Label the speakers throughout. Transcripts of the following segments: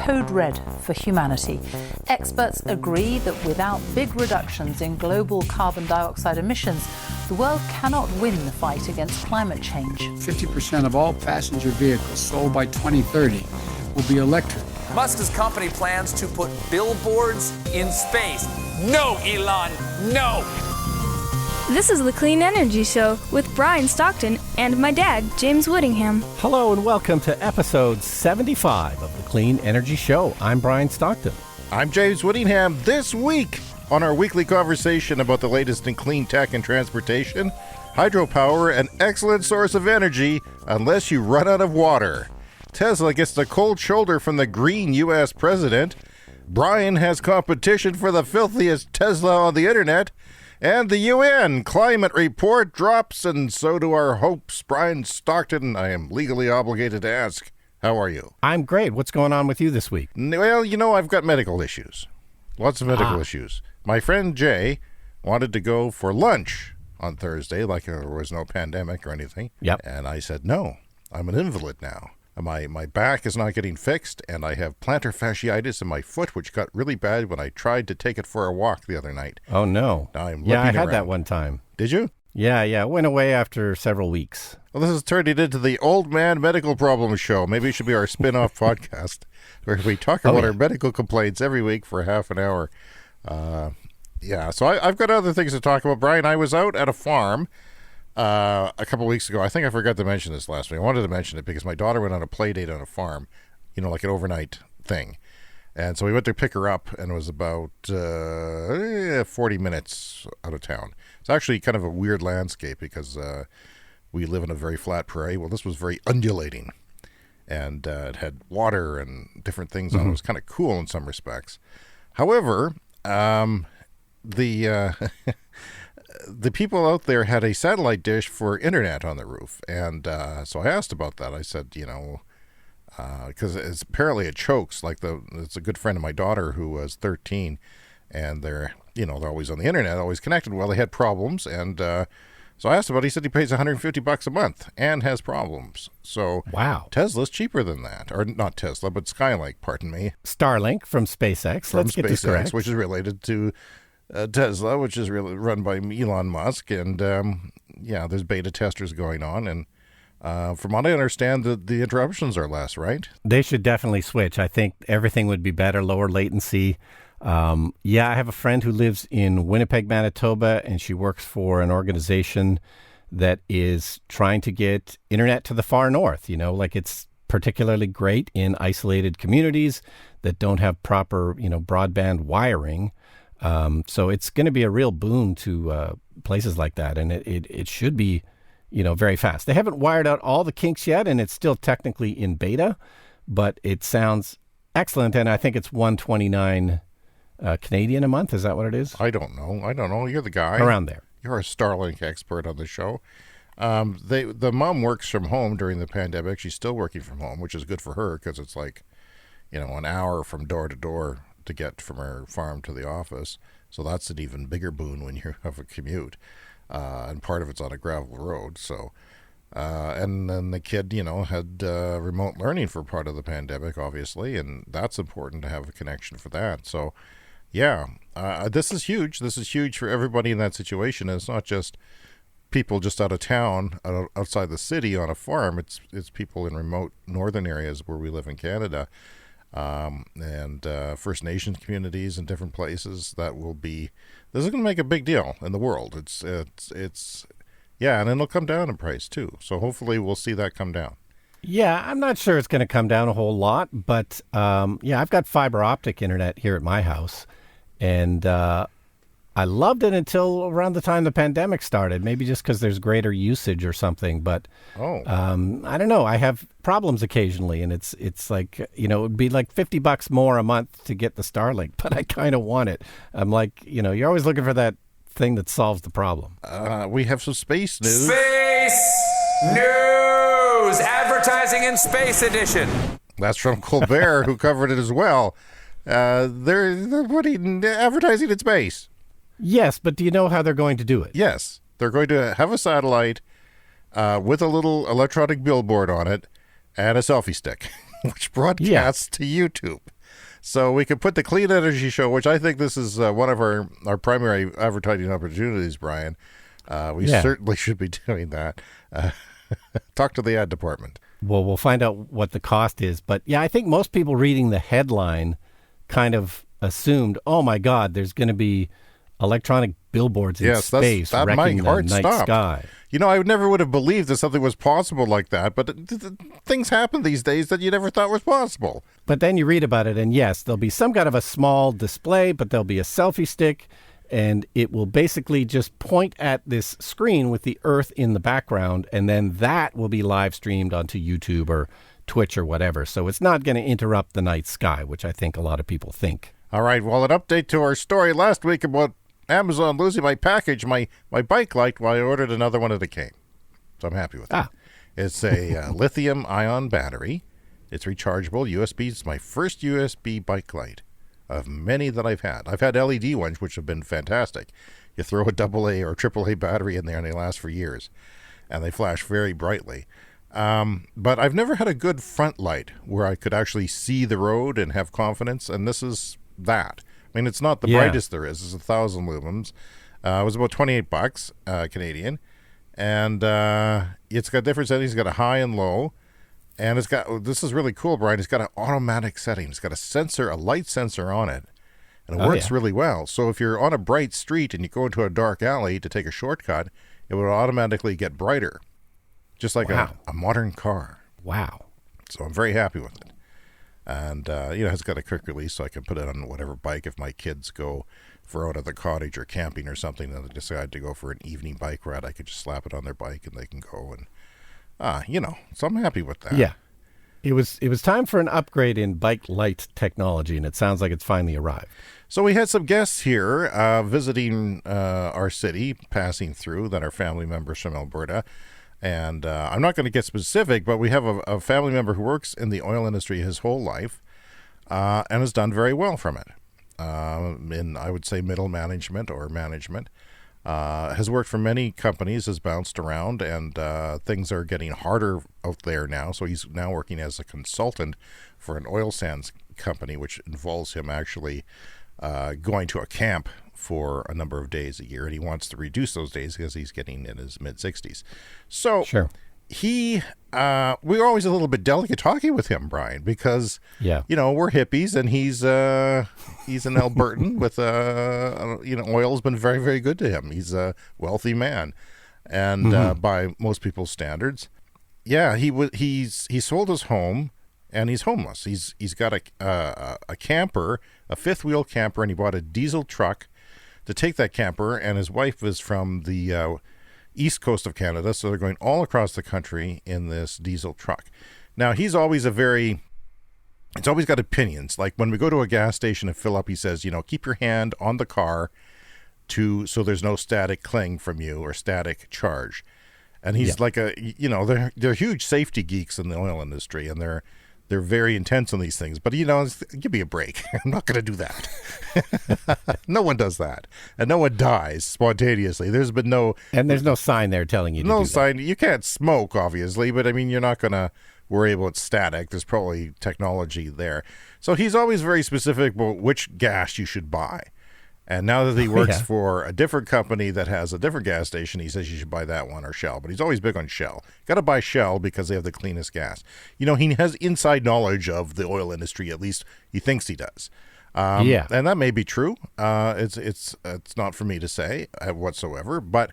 Speaker 1: code red for humanity. Experts agree that without big reductions in global carbon dioxide emissions, the world cannot win the fight against climate change.
Speaker 2: 50% of all passenger vehicles sold by 2030 will be electric.
Speaker 3: Musk's company plans to put billboards in space. No, Elon, no!
Speaker 4: This is the Clean Energy Show with Brian Stockton and my dad, James Whittingham.
Speaker 5: Hello and welcome to episode 75 of the Clean Energy Show. I'm Brian Stockton.
Speaker 6: I'm James Whittingham. This week on our weekly conversation about the latest in clean tech and transportation, hydropower, an excellent source of energy unless you run out of water. Tesla gets the cold shoulder from the green U.S. president. Brian has competition for the filthiest Tesla on the internet. And the UN climate report drops, and so do our hopes. Brian Stockton, I am legally obligated to ask, how are you?
Speaker 5: I'm great. What's going on with you this week?
Speaker 6: Well, you know, I've got medical issues. Lots of medical issues. My friend Jay wanted to go for lunch on Thursday, like there was no pandemic or anything.
Speaker 5: Yep.
Speaker 6: And I said, no, I'm an invalid now. My back is not getting fixed, and I have plantar fasciitus in my foot, which got really bad when I tried to take it for a walk the other night.
Speaker 5: Oh, no.
Speaker 6: Now I'm
Speaker 5: yeah, I had
Speaker 6: around.
Speaker 5: that one time.
Speaker 6: Did you?
Speaker 5: Yeah. It went away after several weeks.
Speaker 6: Well, this has turned it into the Old Man Medical Problems Show. Maybe it should be our spin-off podcast, where we talk about our medical complaints every week for half an hour. So I've got other things to talk about. Brian, I was out at a farm a couple weeks ago. I think I forgot to mention this last week. I wanted to mention it because my daughter went on a play date on a farm, like an overnight thing. And so we went to pick her up, and it was about 40 minutes out of town. It's actually kind of a weird landscape because we live in a very flat prairie. Well, this was very undulating, and it had water and different things on it. It was kind of cool in some respects. However, the people out there had a satellite dish for internet on the roof. And so I asked about that. I said, because apparently it chokes. It's a good friend of my daughter who was 13, and they're always on the internet, always connected. Well, they had problems. And so I asked about it. He said he pays $150 a month and has problems. So
Speaker 5: wow,
Speaker 6: Tesla's cheaper than that. Or not Tesla, but Skylink, pardon me.
Speaker 5: Starlink from SpaceX. Let's get this correct.
Speaker 6: Which is related to Tesla, which is really run by Elon Musk, and there's beta testers going on, and from what I understand, the interruptions are less, right?
Speaker 5: They should definitely switch. I think everything would be better, lower latency. I have a friend who lives in Winnipeg, Manitoba, and she works for an organization that is trying to get internet to the far north. It's particularly great in isolated communities that don't have proper, broadband wiring. So it's going to be a real boon to places like that, and it should be, very fast. They haven't wired out all the kinks yet, and it's still technically in beta, but it sounds excellent, and I think it's $129 Canadian a month. Is that what it is?
Speaker 6: I don't know. You're the guy.
Speaker 5: Around there.
Speaker 6: You're a Starlink expert on the show. The mom works from home during the pandemic. She's still working from home, which is good for her because it's like, an hour from door to door to get from our farm to the office. So that's an even bigger boon when you have a commute. And part of it's on a gravel road. So, and then the kid, had remote learning for part of the pandemic, obviously, and that's important to have a connection for that. So, this is huge. This is huge for everybody in that situation. And it's not just people just out of town, outside the city on a farm. It's people in remote northern areas where we live in Canada. And First Nations communities in different places. This is going to make a big deal in the world. And it'll come down in price too. So hopefully we'll see that come down.
Speaker 5: Yeah, I'm not sure it's going to come down a whole lot, but I've got fiber optic internet here at my house, and I loved it until around the time the pandemic started, maybe just because there's greater usage or something. But I don't know. I have problems occasionally, and it's like, it would be like $50 more a month to get the Starlink, but I kind of want it. I'm like, you're always looking for that thing that solves the problem.
Speaker 6: We have some space news.
Speaker 3: Space news! Advertising in Space Edition.
Speaker 6: That's from Colbert, who covered it as well. They're putting advertising in space.
Speaker 5: Yes, but do you know how they're going to do it?
Speaker 6: Yes. They're going to have a satellite with a little electronic billboard on it and a selfie stick, which broadcasts to YouTube. So we could put the Clean Energy Show, which I think this is one of our primary advertising opportunities, Brian. We certainly should be doing that. Talk to the ad department.
Speaker 5: Well, we'll find out what the cost is. But yeah, I think most people reading the headline kind of assumed, oh my God, there's going to be electronic billboards in space
Speaker 6: that
Speaker 5: wrecking
Speaker 6: my
Speaker 5: the
Speaker 6: heart
Speaker 5: night
Speaker 6: stopped.
Speaker 5: sky.
Speaker 6: You know, I never would have believed that something was possible like that, but things happen these days that you never thought was possible.
Speaker 5: But then you read about it, and yes, there'll be some kind of a small display, but there'll be a selfie stick, and it will basically just point at this screen with the Earth in the background, and then that will be live streamed onto YouTube or Twitch or whatever. So it's not going to interrupt the night sky, which I think a lot of people think.
Speaker 6: All right, well, an update to our story last week about Amazon losing my package, my bike light, while I ordered another one and it came. So I'm happy with it. It's a lithium-ion battery. It's rechargeable. USB. It's my first USB bike light of many that I've had. I've had LED ones, which have been fantastic. You throw a AA or AAA battery in there and they last for years. And they flash very brightly. But I've never had a good front light where I could actually see the road and have confidence. And this is that. I mean, it's not the brightest there is. It's 1,000 lumens. It was about $28 Canadian. And it's got different settings. It's got a high and low. And it's got, this is really cool, Brian, it's got an automatic setting. It's got a sensor, a light sensor on it. And it works really well. So if you're on a bright street and you go into a dark alley to take a shortcut, it will automatically get brighter. Just like a modern car.
Speaker 5: Wow.
Speaker 6: So I'm very happy with it. And, it's got a quick release, so I can put it on whatever bike if my kids go for out of the cottage or camping or something, and they decide to go for an evening bike ride. I could just slap it on their bike and they can go and, so I'm happy with that.
Speaker 5: Yeah. It was time for an upgrade in bike light technology, and it sounds like it's finally arrived.
Speaker 6: So we had some guests here visiting our city, passing through, that are family members from Alberta. And I'm not going to get specific, but we have a family member who works in the oil industry his whole life and has done very well from it. In, I would say, middle management or management. Has worked for many companies, has bounced around, and things are getting harder out there now. So he's now working as a consultant for an oil sands company, which involves him actually going to a camp for a number of days a year, and he wants to reduce those days because he's getting in his mid-60s. So we're always a little bit delicate talking with him, Brian, because we're hippies, and he's an Albertan with oil's been very, very good to him. He's a wealthy man, and by most people's standards, he sold his home. And he's homeless. He's got a camper, a fifth wheel camper, and he bought a diesel truck to take that camper. And his wife is from the east coast of Canada, so they're going all across the country in this diesel truck. Now, he's always it's always got opinions. Like when we go to a gas station and fill up, he says, keep your hand on the car so there's no static cling from you or static charge. And he's like they're huge safety geeks in the oil industry, and they're very intense on these things. But, give me a break. I'm not going to do that. No one does that. And no one dies spontaneously. There's been no...
Speaker 5: And there's no sign there telling you to do that.
Speaker 6: No sign. You can't smoke, obviously. But, you're not going to worry about static. There's probably technology there. So he's always very specific about which gas you should buy. And now that he works for a different company that has a different gas station, he says you should buy that one or Shell. But he's always big on Shell. Got to buy Shell because they have the cleanest gas. He has inside knowledge of the oil industry, at least he thinks he does. And that may be true. It's not for me to say whatsoever. But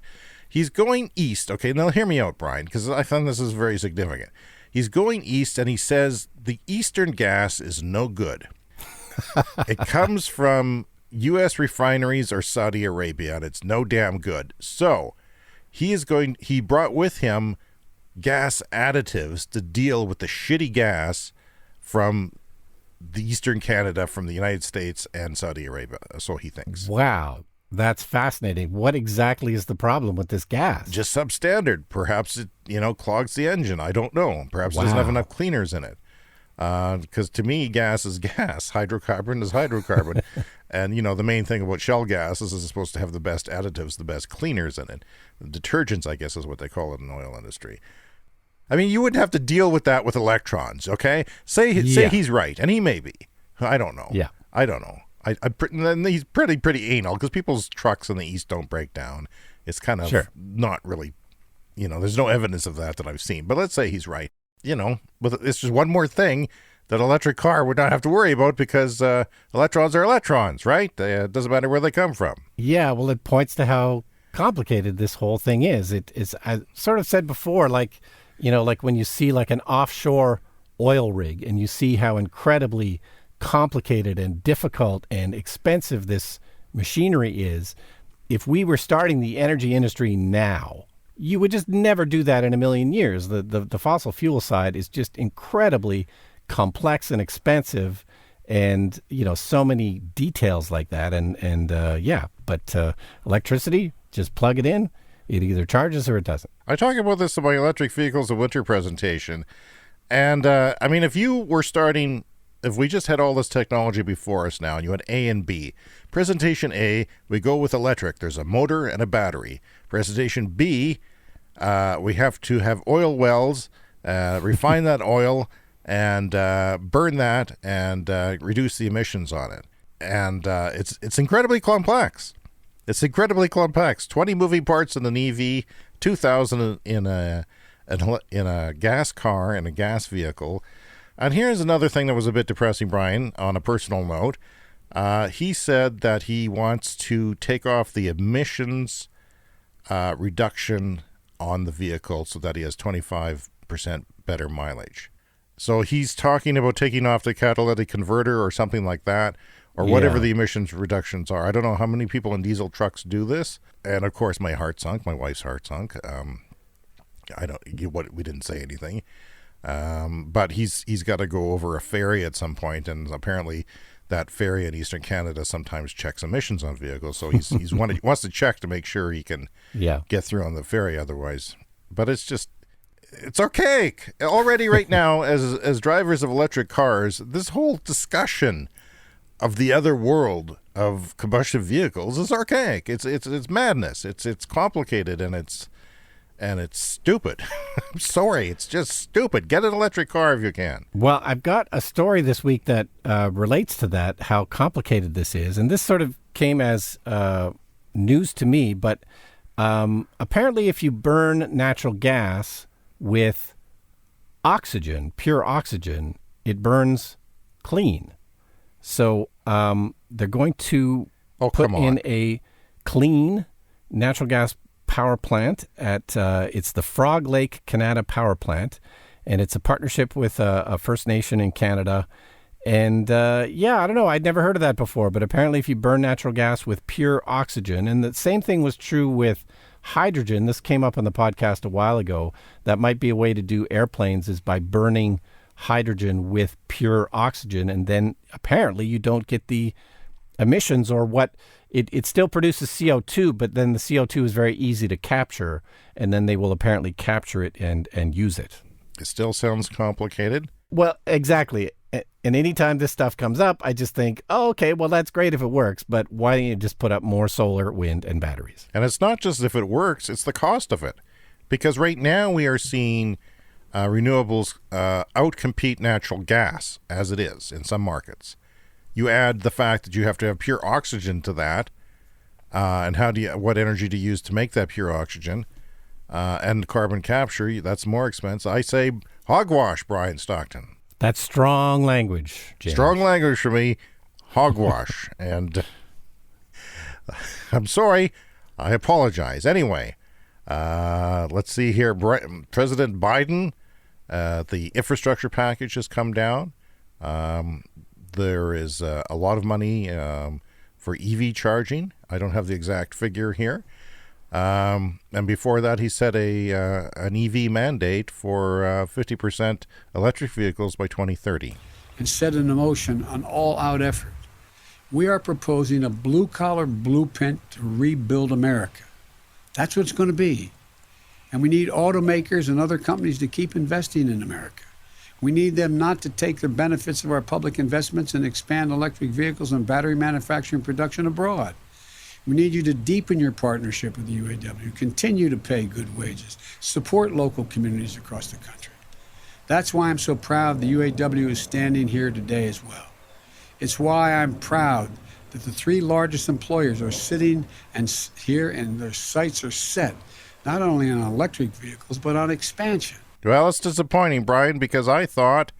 Speaker 6: he's going east. Okay, now hear me out, Brian, because I find this is very significant. He's going east, and he says the eastern gas is no good. It comes from U.S. refineries or Saudi Arabia, and it's no damn good. So he brought with him gas additives to deal with the shitty gas from the Eastern Canada, from the United States and Saudi Arabia. So he thinks.
Speaker 5: Wow. That's fascinating. What exactly is the problem with this gas?
Speaker 6: Just substandard. Perhaps it, clogs the engine. I don't know. Perhaps it doesn't have enough cleaners in it. Because to me, gas is gas. Hydrocarbon is hydrocarbon. And, the main thing about Shell gas is it's supposed to have the best additives, the best cleaners in it. Detergents, I guess, is what they call it in the oil industry. You wouldn't have to deal with that with electrons, okay? Say he's right, and he may be. I don't know.
Speaker 5: Yeah.
Speaker 6: I don't know. And he's pretty anal because people's trucks in the East don't break down. It's kind of not really, there's no evidence of that I've seen. But let's say he's right. But it's just one more thing that electric car would not have to worry about because electrons are electrons, right? It doesn't matter where they come from.
Speaker 5: Yeah, well, it points to how complicated this whole thing is. I sort of said before, like when you see like an offshore oil rig and you see how incredibly complicated and difficult and expensive this machinery is. If we were starting the energy industry now, you would just never do that in a million years. The fossil fuel side is just incredibly complex and expensive, and so many details like that. But electricity, just plug it in. It either charges or it doesn't.
Speaker 6: I talk about this in my electric vehicles of winter presentation, and if we just had all this technology before us now and you had A and B, presentation A, we go with electric. There's a motor and a battery. Presentation B, we have to have oil wells, refine that oil, and burn that and reduce the emissions on it. And it's incredibly complex. It's incredibly complex. 20 moving parts in an EV, 2,000 in a gas car, in a gas vehicle. And here's another thing that was a bit depressing, Brian, on a personal note. He said that he wants to take off the emissions reduction on the vehicle so that he has 25% better mileage. So he's talking about taking off the catalytic converter or something like that, or whatever the emissions reductions are. I don't know how many people in diesel trucks do this. And, of course, my heart sunk. My wife's heart sunk. We didn't say anything. But he's got to go over a ferry at some point, and apparently that ferry in Eastern Canada sometimes checks emissions on vehicles. So he wants to check to make sure he can get through on the ferry otherwise. But it's archaic already right now. As drivers of electric cars, this whole discussion of the other world of combustion vehicles is archaic. It's madness. It's complicated and it's stupid. I'm sorry, it's just stupid. Get an electric car if you can.
Speaker 5: Well, I've got a story this week that relates to that, how complicated this is. And this sort of came as news to me, but apparently if you burn natural gas with oxygen, pure oxygen, it burns clean. So they're going to put in a clean natural gas power plant at it's the Frog Lake Canada Power Plant, and it's a partnership with a First Nation in Canada. And I don't know, I'd never heard of that before, but apparently if you burn natural gas with pure oxygen, and the same thing was true with hydrogen, this came up on the podcast a while ago, that might be a way to do airplanes is by burning hydrogen with pure oxygen, and then apparently you don't get the emissions or what. It still produces CO2, but then the CO2 is very easy to capture, and then they will apparently capture it and use it.
Speaker 6: It still sounds complicated.
Speaker 5: Well, exactly. And anytime this stuff comes up, I just think, oh, okay, well, that's great if it works, but why don't you just put up more solar, wind, and batteries?
Speaker 6: And it's not just if it works, it's the cost of it. Because right now we are seeing renewables outcompete natural gas as it is in some markets. You add the fact that you have to have pure oxygen to that, and what energy to use to make that pure oxygen, and carbon capture, that's more expensive. I say hogwash, Brian Stockton.
Speaker 5: That's strong language, James.
Speaker 6: Strong language for me, hogwash. And I'm sorry, I apologize. Anyway, let's see here. President Biden, the infrastructure package has come down. There is a lot of money for EV charging. I don't have the exact figure here. And before that, he set an EV mandate for 50% electric vehicles by 2030.
Speaker 2: And set in motion an all-out effort. We are proposing a blue-collar blueprint to rebuild America. That's what it's going to be. And we need automakers and other companies to keep investing in America. We need them not to take the benefits of our public investments and expand electric vehicles and battery manufacturing production abroad. We need you to deepen your partnership with the UAW, continue to pay good wages, support local communities across the country. That's why I'm so proud the UAW is standing here today as well. It's why I'm proud that the 3 largest employers are sitting here and their sights are set, not only on electric vehicles, but on expansion.
Speaker 6: Well, it's disappointing, Brian, because I thought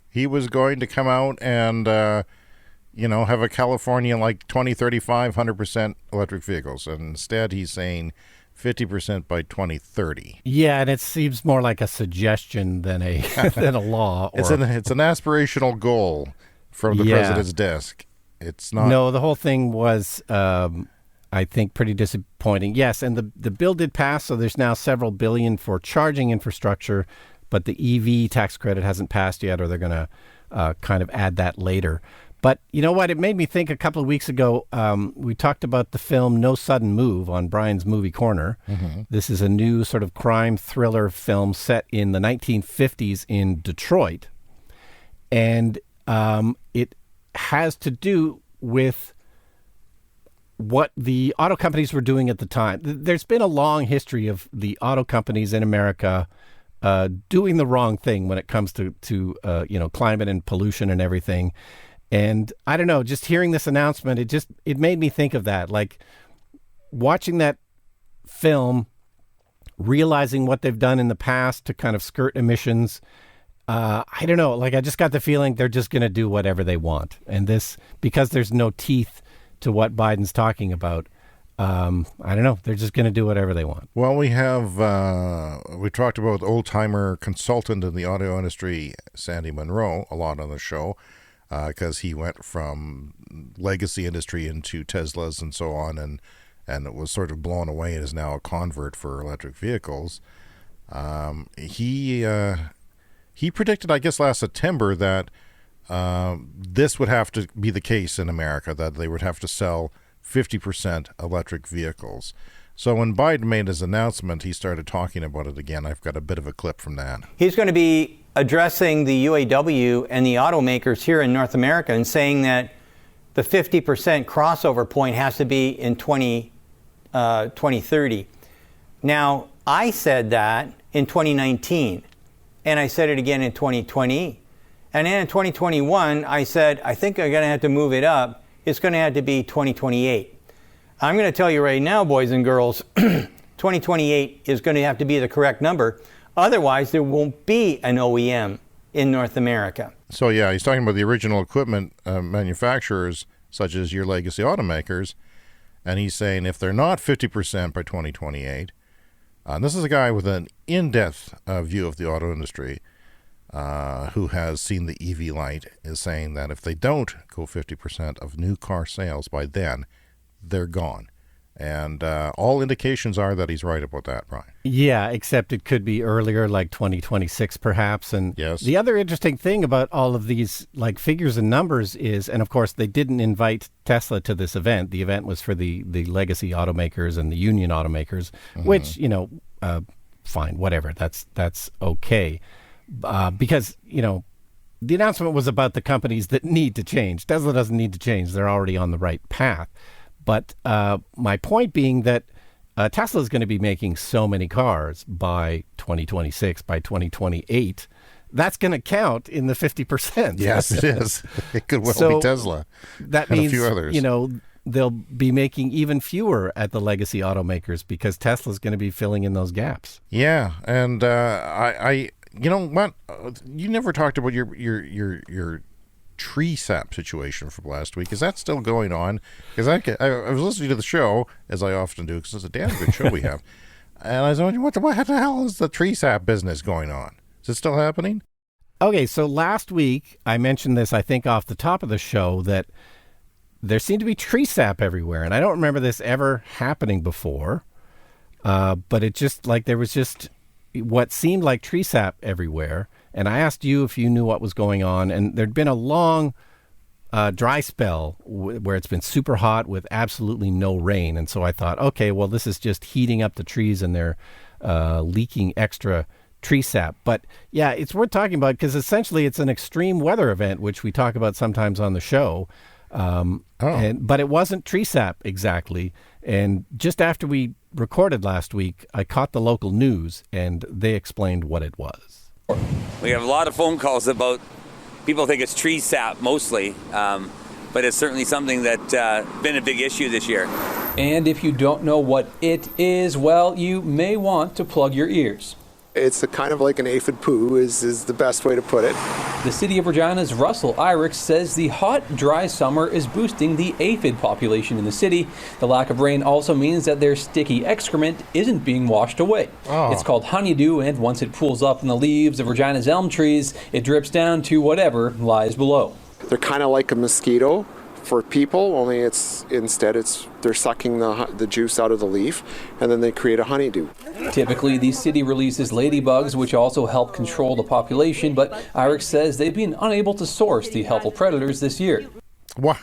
Speaker 6: he was going to come out and, have a California like 2035, 100% electric vehicles. And instead, he's saying 50% by 2030.
Speaker 5: Yeah, and it seems more like a suggestion than a than a law.
Speaker 6: It's an aspirational goal from the president's desk. It's not.
Speaker 5: No, the whole thing was, I think, pretty disappointing. Yes, and the bill did pass, so there's now several billion for charging infrastructure, but the EV tax credit hasn't passed yet, or they're going to kind of add that later. But you know what? It made me think a couple of weeks ago, we talked about the film No Sudden Move on Brian's Movie Corner. Mm-hmm. This is a new sort of crime thriller film set in the 1950s in Detroit. And it has to do with what the auto companies were doing at the time. There's been a long history of the auto companies in America doing the wrong thing when it comes to climate and pollution and everything. And I don't know, just hearing this announcement, it made me think of that. Like watching that film, realizing what they've done in the past to kind of skirt emissions. I don't know, like I just got the feeling they're just going to do whatever they want. And this, because there's no teeth to what Biden's talking about, I don't know, they're just going to do whatever they want.
Speaker 6: Well, we talked about old-timer consultant in the auto industry, Sandy Munroe, a lot on the show. Because he went from legacy industry into Teslas and so on, and it was sort of blown away and is now a convert for electric vehicles. He predicted, I guess, last September that this would have to be the case in America, that they would have to sell 50% electric vehicles. So when Biden made his announcement, he started talking about it again. I've got a bit of a clip from that.
Speaker 7: He's going to be addressing the UAW and the automakers here in North America and saying that the 50% crossover point has to be in 2030. Now, I said that in 2019, and I said it again in 2020. And then in 2021, I said, I think I'm going to have to move it up. It's going to have to be 2028. I'm going to tell you right now, boys and girls, 2028 is going to have to be the correct number. Otherwise, there won't be an OEM in North America.
Speaker 6: So, yeah, he's talking about the original equipment manufacturers, such as your legacy automakers. And he's saying if they're not 50% by 2028, and this is a guy with an in-depth view of the auto industry who has seen the EV light, is saying that if they don't go 50% of new car sales by then, they're gone. And all indications are that he's right about that, Brian.
Speaker 5: Yeah, except it could be earlier, like 2026 perhaps. And
Speaker 6: yes.
Speaker 5: The other interesting thing about all of these like figures and numbers is, and of course they didn't invite Tesla to this event. The event was for the legacy automakers and the union automakers, which, fine, whatever. That's okay. Because, the announcement was about the companies that need to change. Tesla doesn't need to change. They're already on the right path. But my point being that Tesla is going to be making so many cars by 2026, by 2028. That's going to count in the 50%.
Speaker 6: Yes, it is. It could well be Tesla.
Speaker 5: That
Speaker 6: and
Speaker 5: means,
Speaker 6: a few others.
Speaker 5: They'll be making even fewer at the legacy automakers because Tesla's going to be filling in those gaps.
Speaker 6: Yeah, and I you know what? You never talked about your tree sap situation from last week. Is that still going on? Because I was listening to the show, as I often do, because it's a damn good show we have. And I was wondering, what the hell is the tree sap business going on? Is it still happening?
Speaker 5: Okay, so last week, I mentioned this, I think, off the top of the show, that there seemed to be tree sap everywhere. And I don't remember this ever happening before. But it just, like, there was just what seemed like tree sap everywhere. And I asked you if you knew what was going on. And there'd been a long dry spell where it's been super hot with absolutely no rain. And so I thought, okay, well, this is just heating up the trees and they're leaking extra tree sap. But yeah, it's worth talking about because essentially it's an extreme weather event, which we talk about sometimes on the show. But it wasn't tree sap exactly. And just after we recorded last week, I caught the local news and they explained what it was.
Speaker 8: We have a lot of phone calls about people think it's tree sap mostly.
Speaker 3: but it's certainly something that's been a big issue this year.
Speaker 8: And if you don't know what it is, well, you may want to plug your ears.
Speaker 9: It's a kind of like an aphid poo is the best way to put it.
Speaker 8: The City of Regina's Russell Irick says the hot, dry summer is boosting the aphid population in the city. The lack of rain also means that their sticky excrement isn't being washed away. Oh. It's called honeydew, and once it pools up in the leaves of Regina's elm trees, it drips down to whatever lies below.
Speaker 9: They're kind of like a mosquito for people, only they're sucking the juice out of the leaf, and then they create a honeydew.
Speaker 8: Typically, the city releases ladybugs, which also help control the population, but Irick says they've been unable to source the helpful predators this year.
Speaker 6: What?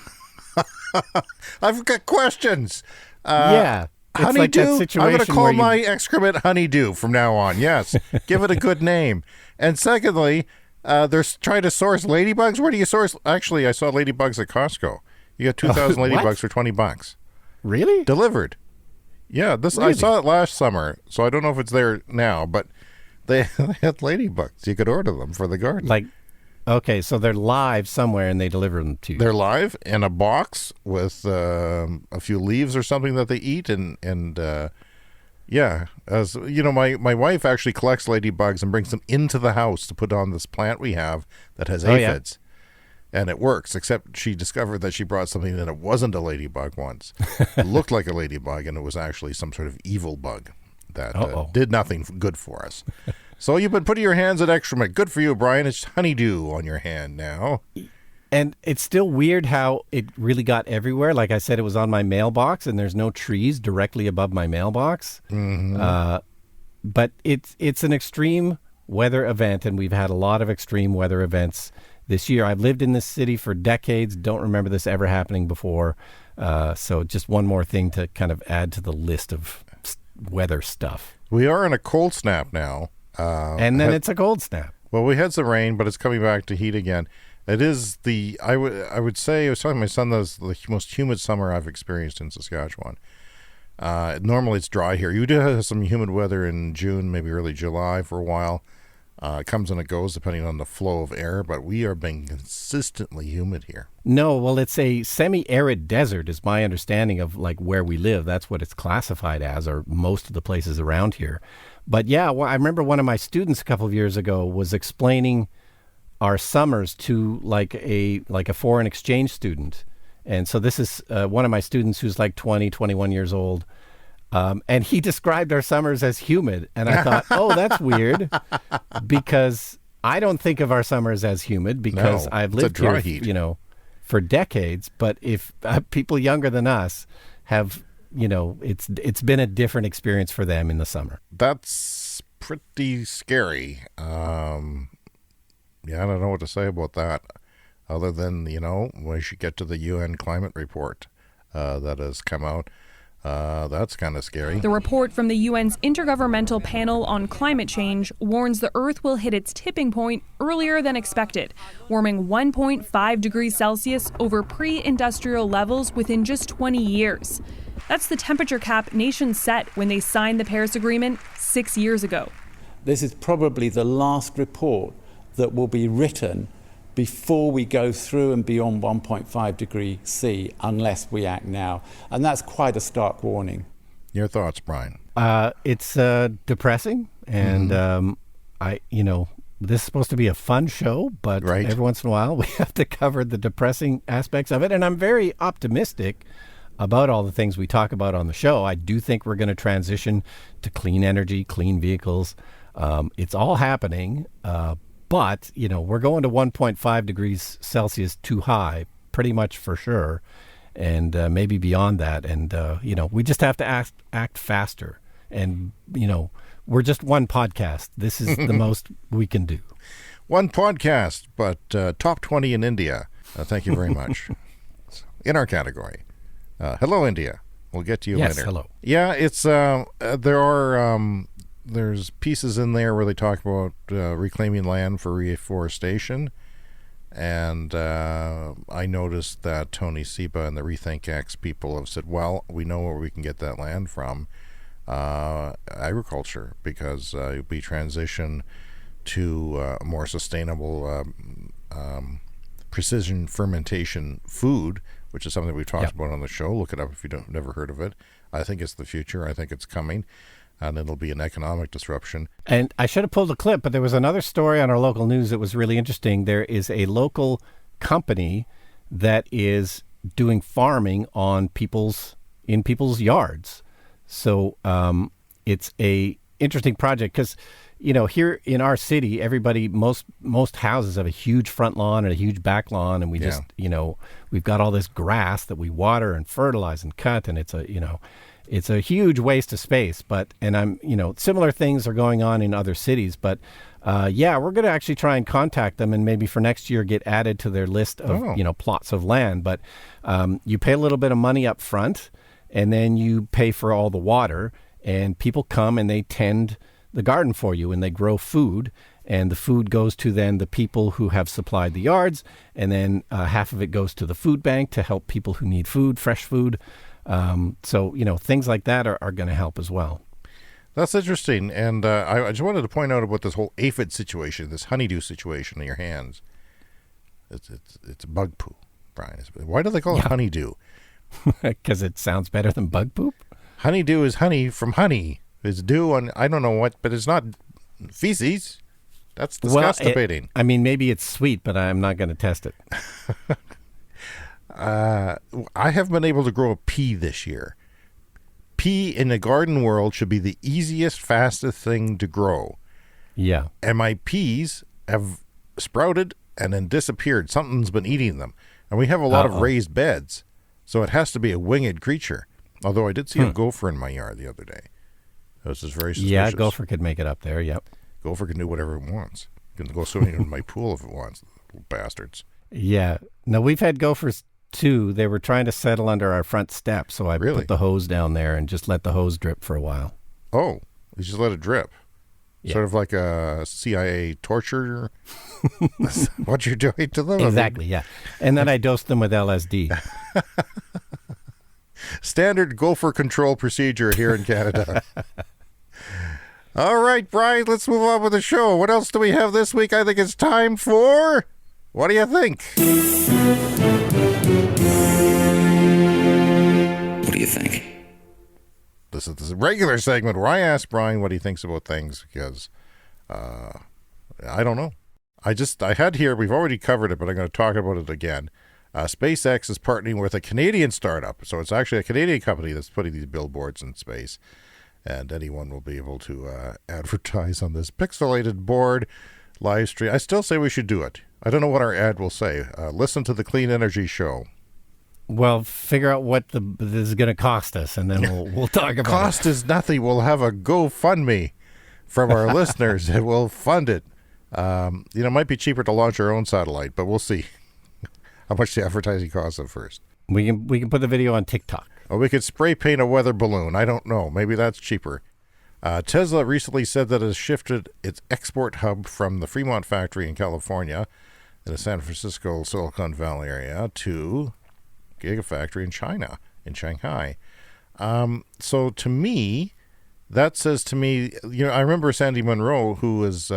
Speaker 6: I've got questions.
Speaker 5: Yeah.
Speaker 6: Honeydew?
Speaker 5: Like that situation
Speaker 6: I'm going to call my excrement honeydew from now on. Yes. Give it a good name. And secondly, they're trying to source ladybugs. Where do you source? Actually, I saw ladybugs at Costco. You got 2,000 ladybugs for $20.
Speaker 5: Really?
Speaker 6: Delivered. Yeah,
Speaker 5: Really?
Speaker 6: I saw it last summer, so I don't know if it's there now, but they had ladybugs. You could order them for the garden.
Speaker 5: Okay, so they're live somewhere and they deliver them to you.
Speaker 6: They're live in a box with a few leaves or something that they eat, and yeah, as you know, my wife actually collects ladybugs and brings them into the house to put on this plant we have that has aphids. And it works, except she discovered that she brought something that it wasn't a ladybug once. It looked like a ladybug, and it was actually some sort of evil bug that did nothing good for us. So you've been putting your hands at excrement. Good for you, Brian. It's honeydew on your hand now.
Speaker 5: And it's still weird how it really got everywhere. Like I said, it was on my mailbox, and there's no trees directly above my mailbox. Mm-hmm. But it's an extreme weather event, and we've had a lot of extreme weather events this year. I've lived in this city for decades. Don't remember this ever happening before. So just one more thing to kind of add to the list of weather stuff.
Speaker 6: We are in a cold snap now.
Speaker 5: And then it's a cold snap.
Speaker 6: Well, we had some rain, but it's coming back to heat again. It is I would say, I was telling my son that was the most humid summer I've experienced in Saskatchewan. Normally it's dry here. You do have some humid weather in June, maybe early July for a while. It comes and it goes depending on the flow of air, but we are being consistently humid here.
Speaker 5: No, well, it's a semi-arid desert is my understanding of like where we live. That's what it's classified as, or most of the places around here. But yeah, I remember one of my students a couple of years ago was explaining our summers to like a foreign exchange student. And so this is one of my students who's like 20, 21 years old. And he described our summers as humid. And I thought, oh, that's weird, because I don't think of our summers as humid because I've lived here, for decades. But if people younger than us have, it's been a different experience for them in the summer.
Speaker 6: That's pretty scary. I don't know what to say about that other than, we should get to the UN climate report that has come out. That's kind of scary.
Speaker 10: The report from the UN's Intergovernmental Panel on Climate Change warns the Earth will hit its tipping point earlier than expected, warming 1.5 degrees Celsius over pre-industrial levels within just 20 years. That's the temperature cap nations set when they signed the Paris Agreement 6 years ago.
Speaker 11: This is probably the last report that will be written before we go through and beyond 1.5 degree C, unless we act now. And that's quite a stark warning.
Speaker 6: Your thoughts, Brian?
Speaker 5: It's depressing. And, this is supposed to be a fun show, but every once in a while we have to cover the depressing aspects of it. And I'm very optimistic about all the things we talk about on the show. I do think we're going to transition to clean energy, clean vehicles. It's all happening. But, we're going to 1.5 degrees Celsius too high, pretty much for sure, and maybe beyond that. And, we just have to act faster. And, we're just one podcast. This is the most we can do.
Speaker 6: One podcast, but top 20 in India. Thank you very much. In our category. Hello, India. We'll get to you later.
Speaker 5: Yes, hello.
Speaker 6: Yeah, it's there are... There's pieces in there where they talk about reclaiming land for reforestation. And I noticed that Tony Seba and the Rethink X people have said, well, we know where we can get that land from, agriculture, because we transition to a more sustainable precision fermentation food, which is something we've talked about on the show. Look it up if you don't never heard of it. I think it's the future. I think it's coming, and it'll be an economic disruption.
Speaker 5: And I should have pulled a clip, but there was another story on our local news that was really interesting. There is a local company that is doing farming on people's yards. So it's a interesting project because, here in our city, most houses have a huge front lawn and a huge back lawn, and we just, we've got all this grass that we water and fertilize and cut, and it's a huge waste of space. Similar things are going on in other cities, but we're going to actually try and contact them and maybe for next year get added to their list of, plots of land. But you pay a little bit of money up front, and then you pay for all the water, and people come and they tend the garden for you, and they grow food, and the food goes to then the people who have supplied the yards, and then half of it goes to the food bank to help people who need food, fresh food. Things like that are going to help as well.
Speaker 6: That's interesting. And I just wanted to point out about this whole aphid situation, this honeydew situation in your hands. It's bug poo, Brian. Why do they call it honeydew?
Speaker 5: Because it sounds better than bug poop?
Speaker 6: Honeydew is honey from honey. It's dew on, I don't know what, but it's not feces. That's disgusting.
Speaker 5: Maybe it's sweet, but I'm not going to test it.
Speaker 6: I have been able to grow a pea this year. Pea in the garden world should be the easiest, fastest thing to grow.
Speaker 5: Yeah.
Speaker 6: And my peas have sprouted and then disappeared. Something's been eating them. And we have a lot of raised beds, so it has to be a winged creature. Although I did see a gopher in my yard the other day. This is very suspicious.
Speaker 5: Yeah, gopher could make it up there, yep.
Speaker 6: Gopher can do whatever it wants. It can go swimming in my pool if it wants, little bastards.
Speaker 5: Yeah. No, we've had gophers too. They were trying to settle under our front step, so I put the hose down there and just let the hose drip for a while.
Speaker 6: Oh, you just let it drip.
Speaker 5: Yeah.
Speaker 6: Sort of like a CIA torture. What you're doing to them.
Speaker 5: Exactly, yeah. And then I dosed them with LSD.
Speaker 6: Standard gopher control procedure here in Canada. All right, Brian, let's move on with the show. What else do we have this week? I think it's time for... What do you think?
Speaker 12: What do you think?
Speaker 6: This is a regular segment where I ask Brian what he thinks about things because I don't know. I had here, we've already covered it, but I'm going to talk about it again. SpaceX is partnering with a Canadian startup. So it's actually a Canadian company that's putting these billboards in space. And anyone will be able to advertise on this pixelated board live stream. I still say we should do it. I don't know what our ad will say. Listen to the Clean Energy Show.
Speaker 5: Well, figure out what this is going to cost us, and then we'll talk about it.
Speaker 6: Cost is nothing. We'll have a GoFundMe from our listeners, and we'll fund it. It might be cheaper to launch our own satellite, but we'll see how much the advertising costs at first.
Speaker 5: We can put the video on TikTok.
Speaker 6: Or we could spray paint a weather balloon. I don't know. Maybe that's cheaper. Tesla recently said that it has shifted its export hub from the Fremont factory in California in the San Francisco Silicon Valley area to Gigafactory in China, in Shanghai. So to me, that says to me, I remember Sandy Munroe, who has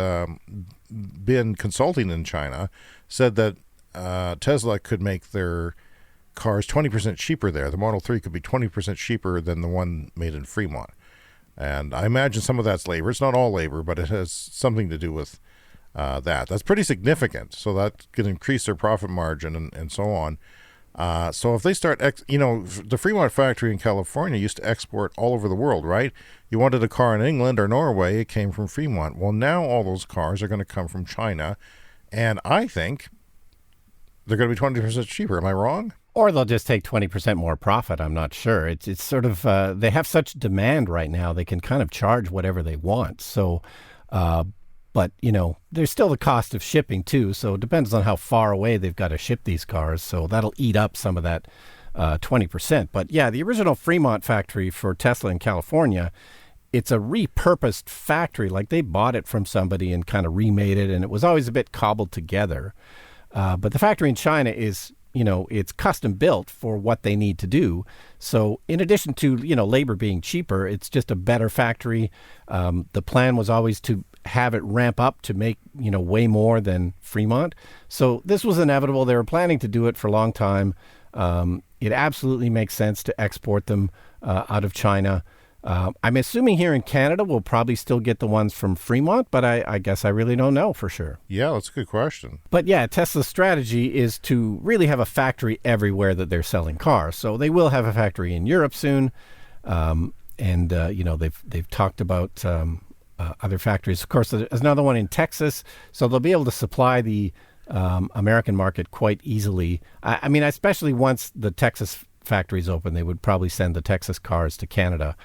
Speaker 6: been consulting in China, said that Tesla could make their cars 20% cheaper there. The Model 3 could be 20% cheaper than the one made in Fremont. And I imagine some of that's labor. It's not all labor, but it has something to do with that. That's pretty significant. So that can increase their profit margin and so on. So if they start, the Fremont factory in California used to export all over the world, right? You wanted a car in England or Norway, it came from Fremont. Well, now all those cars are going to come from China. And I think they're going to be 20% cheaper. Am I wrong?
Speaker 5: Or they'll just take 20% more profit. I'm not sure. It's sort of, they have such demand right now, they can kind of charge whatever they want. So, but, there's still the cost of shipping too. So it depends on how far away they've got to ship these cars. So that'll eat up some of that 20%. But yeah, the original Fremont factory for Tesla in California, it's a repurposed factory. Like they bought it from somebody and kind of remade it. And it was always a bit cobbled together. But the factory in China is, it's custom built for what they need to do. So in addition to, labor being cheaper, it's just a better factory. The plan was always to have it ramp up to make, way more than Fremont. So this was inevitable. They were planning to do it for a long time. It absolutely makes sense to export them out of China. I'm assuming here in Canada we'll probably still get the ones from Fremont, but I guess I really don't know for sure.
Speaker 6: Yeah, that's a good question.
Speaker 5: But yeah, Tesla's strategy is to really have a factory everywhere that they're selling cars. So they will have a factory in Europe soon. They've talked about other factories. Of course, there's another one in Texas, so they'll be able to supply the American market quite easily. I mean, especially once the Texas factories open, they would probably send the Texas cars to Canada.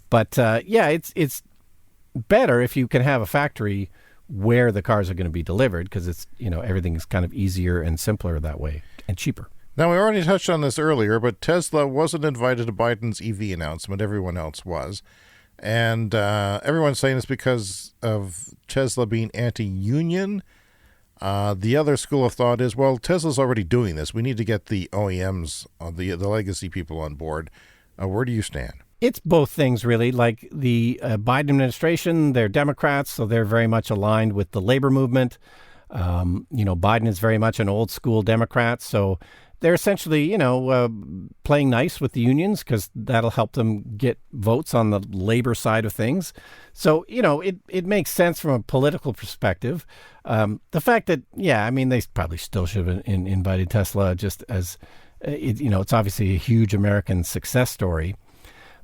Speaker 5: But it's better if you can have a factory where the cars are going to be delivered, because it's everything is kind of easier and simpler that way and cheaper.
Speaker 6: Now, we already touched on this earlier, but Tesla wasn't invited to Biden's EV announcement. Everyone else was. And everyone's saying it's because of Tesla being anti-union. The other school of thought is, well, Tesla's already doing this. We need to get the OEMs, the legacy people on board. Where do you stand?
Speaker 5: It's both things, really. Like the Biden administration, they're Democrats, so they're very much aligned with the labor movement. Biden is very much an old school Democrat, so they're essentially, playing nice with the unions because that'll help them get votes on the labor side of things. So, it makes sense from a political perspective. The fact that, they probably still should have invited Tesla just as, it's obviously a huge American success story.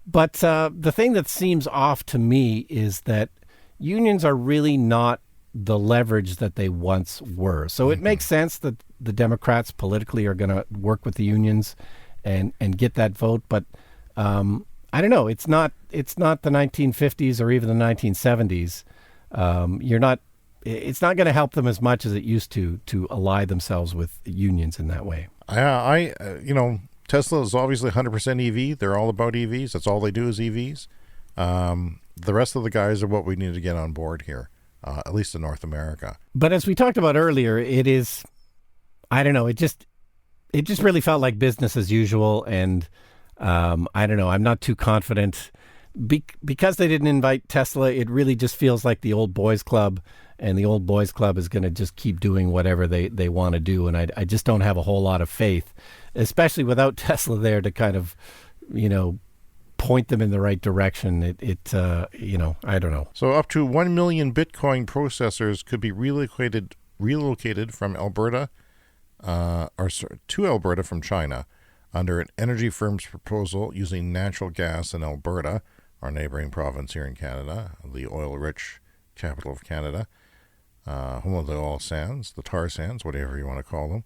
Speaker 5: But the thing that seems off to me is that unions are really not the leverage that they once were. So it makes sense that the Democrats politically are going to work with the unions and get that vote. But I don't know. It's not the 1950s or even the 1970s. It's not going to help them as much as it used to ally themselves with unions in that way.
Speaker 6: Tesla is obviously 100% EV. They're all about EVs. That's all they do is EVs. The rest of the guys are what we need to get on board here, at least in North America.
Speaker 5: But as we talked about earlier, it is, I don't know, it just really felt like business as usual. And I don't know, I'm not too confident. Because they didn't invite Tesla, it really just feels like the old boys club. And the old boys club is going to just keep doing whatever they want to do. And I just don't have a whole lot of faith, especially without Tesla there to kind of, point them in the right direction. I don't know.
Speaker 6: So up to 1 million Bitcoin processors could be relocated from Alberta, to Alberta from China, under an energy firm's proposal using natural gas in Alberta, our neighboring province here in Canada, the oil-rich capital of Canada. Home of the oil sands, the tar sands, whatever you want to call them.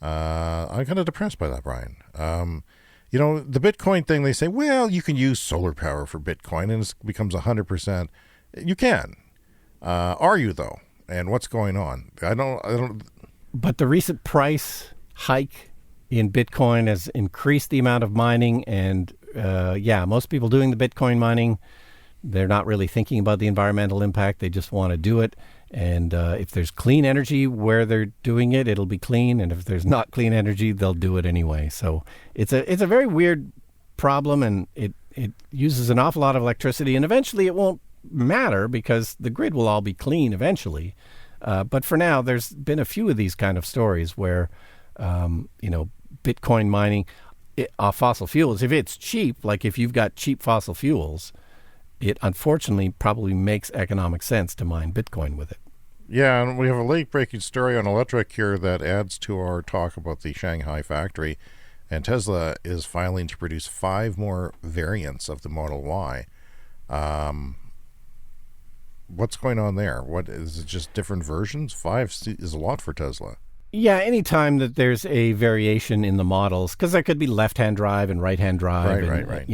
Speaker 6: I'm kind of depressed by that, Brian. The Bitcoin thing, they say, well, you can use solar power for Bitcoin and it becomes 100%. You can. Are you, though? And what's going on? I don't.
Speaker 5: But the recent price hike in Bitcoin has increased the amount of mining. And most people doing the Bitcoin mining, they're not really thinking about the environmental impact. They just want to do it. And if there's clean energy where they're doing it, it'll be clean. And if there's not clean energy, they'll do it anyway. So it's a very weird problem, and it uses an awful lot of electricity. And eventually it won't matter because the grid will all be clean eventually. But for now, there's been a few of these kind of stories where, Bitcoin mining off fossil fuels, if it's cheap, like if you've got cheap fossil fuels, it unfortunately probably makes economic sense to mine Bitcoin with it.
Speaker 6: Yeah, and we have a late-breaking story on electric here that adds to our talk about the Shanghai factory. And Tesla is filing to produce 5 more variants of the Model Y. What's going on there? What is it? Just different versions? 5 is a lot for Tesla.
Speaker 5: Yeah, anytime that there's a variation in the models, because there could be left-hand drive and right-hand drive.
Speaker 6: Right.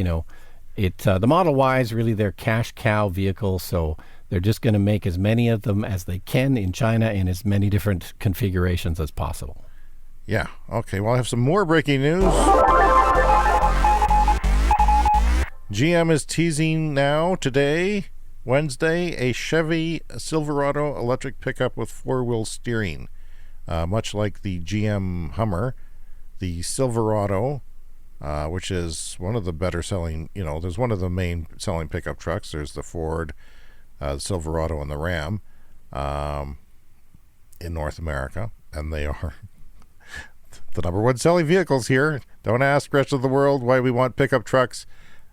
Speaker 5: The Model Y is really their cash cow vehicle, so they're just going to make as many of them as they can in China in as many different configurations as possible.
Speaker 6: Yeah. Okay. Well, I have some more breaking news. GM is teasing now, today, Wednesday, a Chevy Silverado electric pickup with 4-wheel steering. Much like the GM Hummer, the Silverado, which is one of the better selling, there's one of the main selling pickup trucks. There's the Ford the Silverado and the Ram, in North America, and they are the number one selling vehicles here. Don't ask the rest of the world why we want pickup trucks.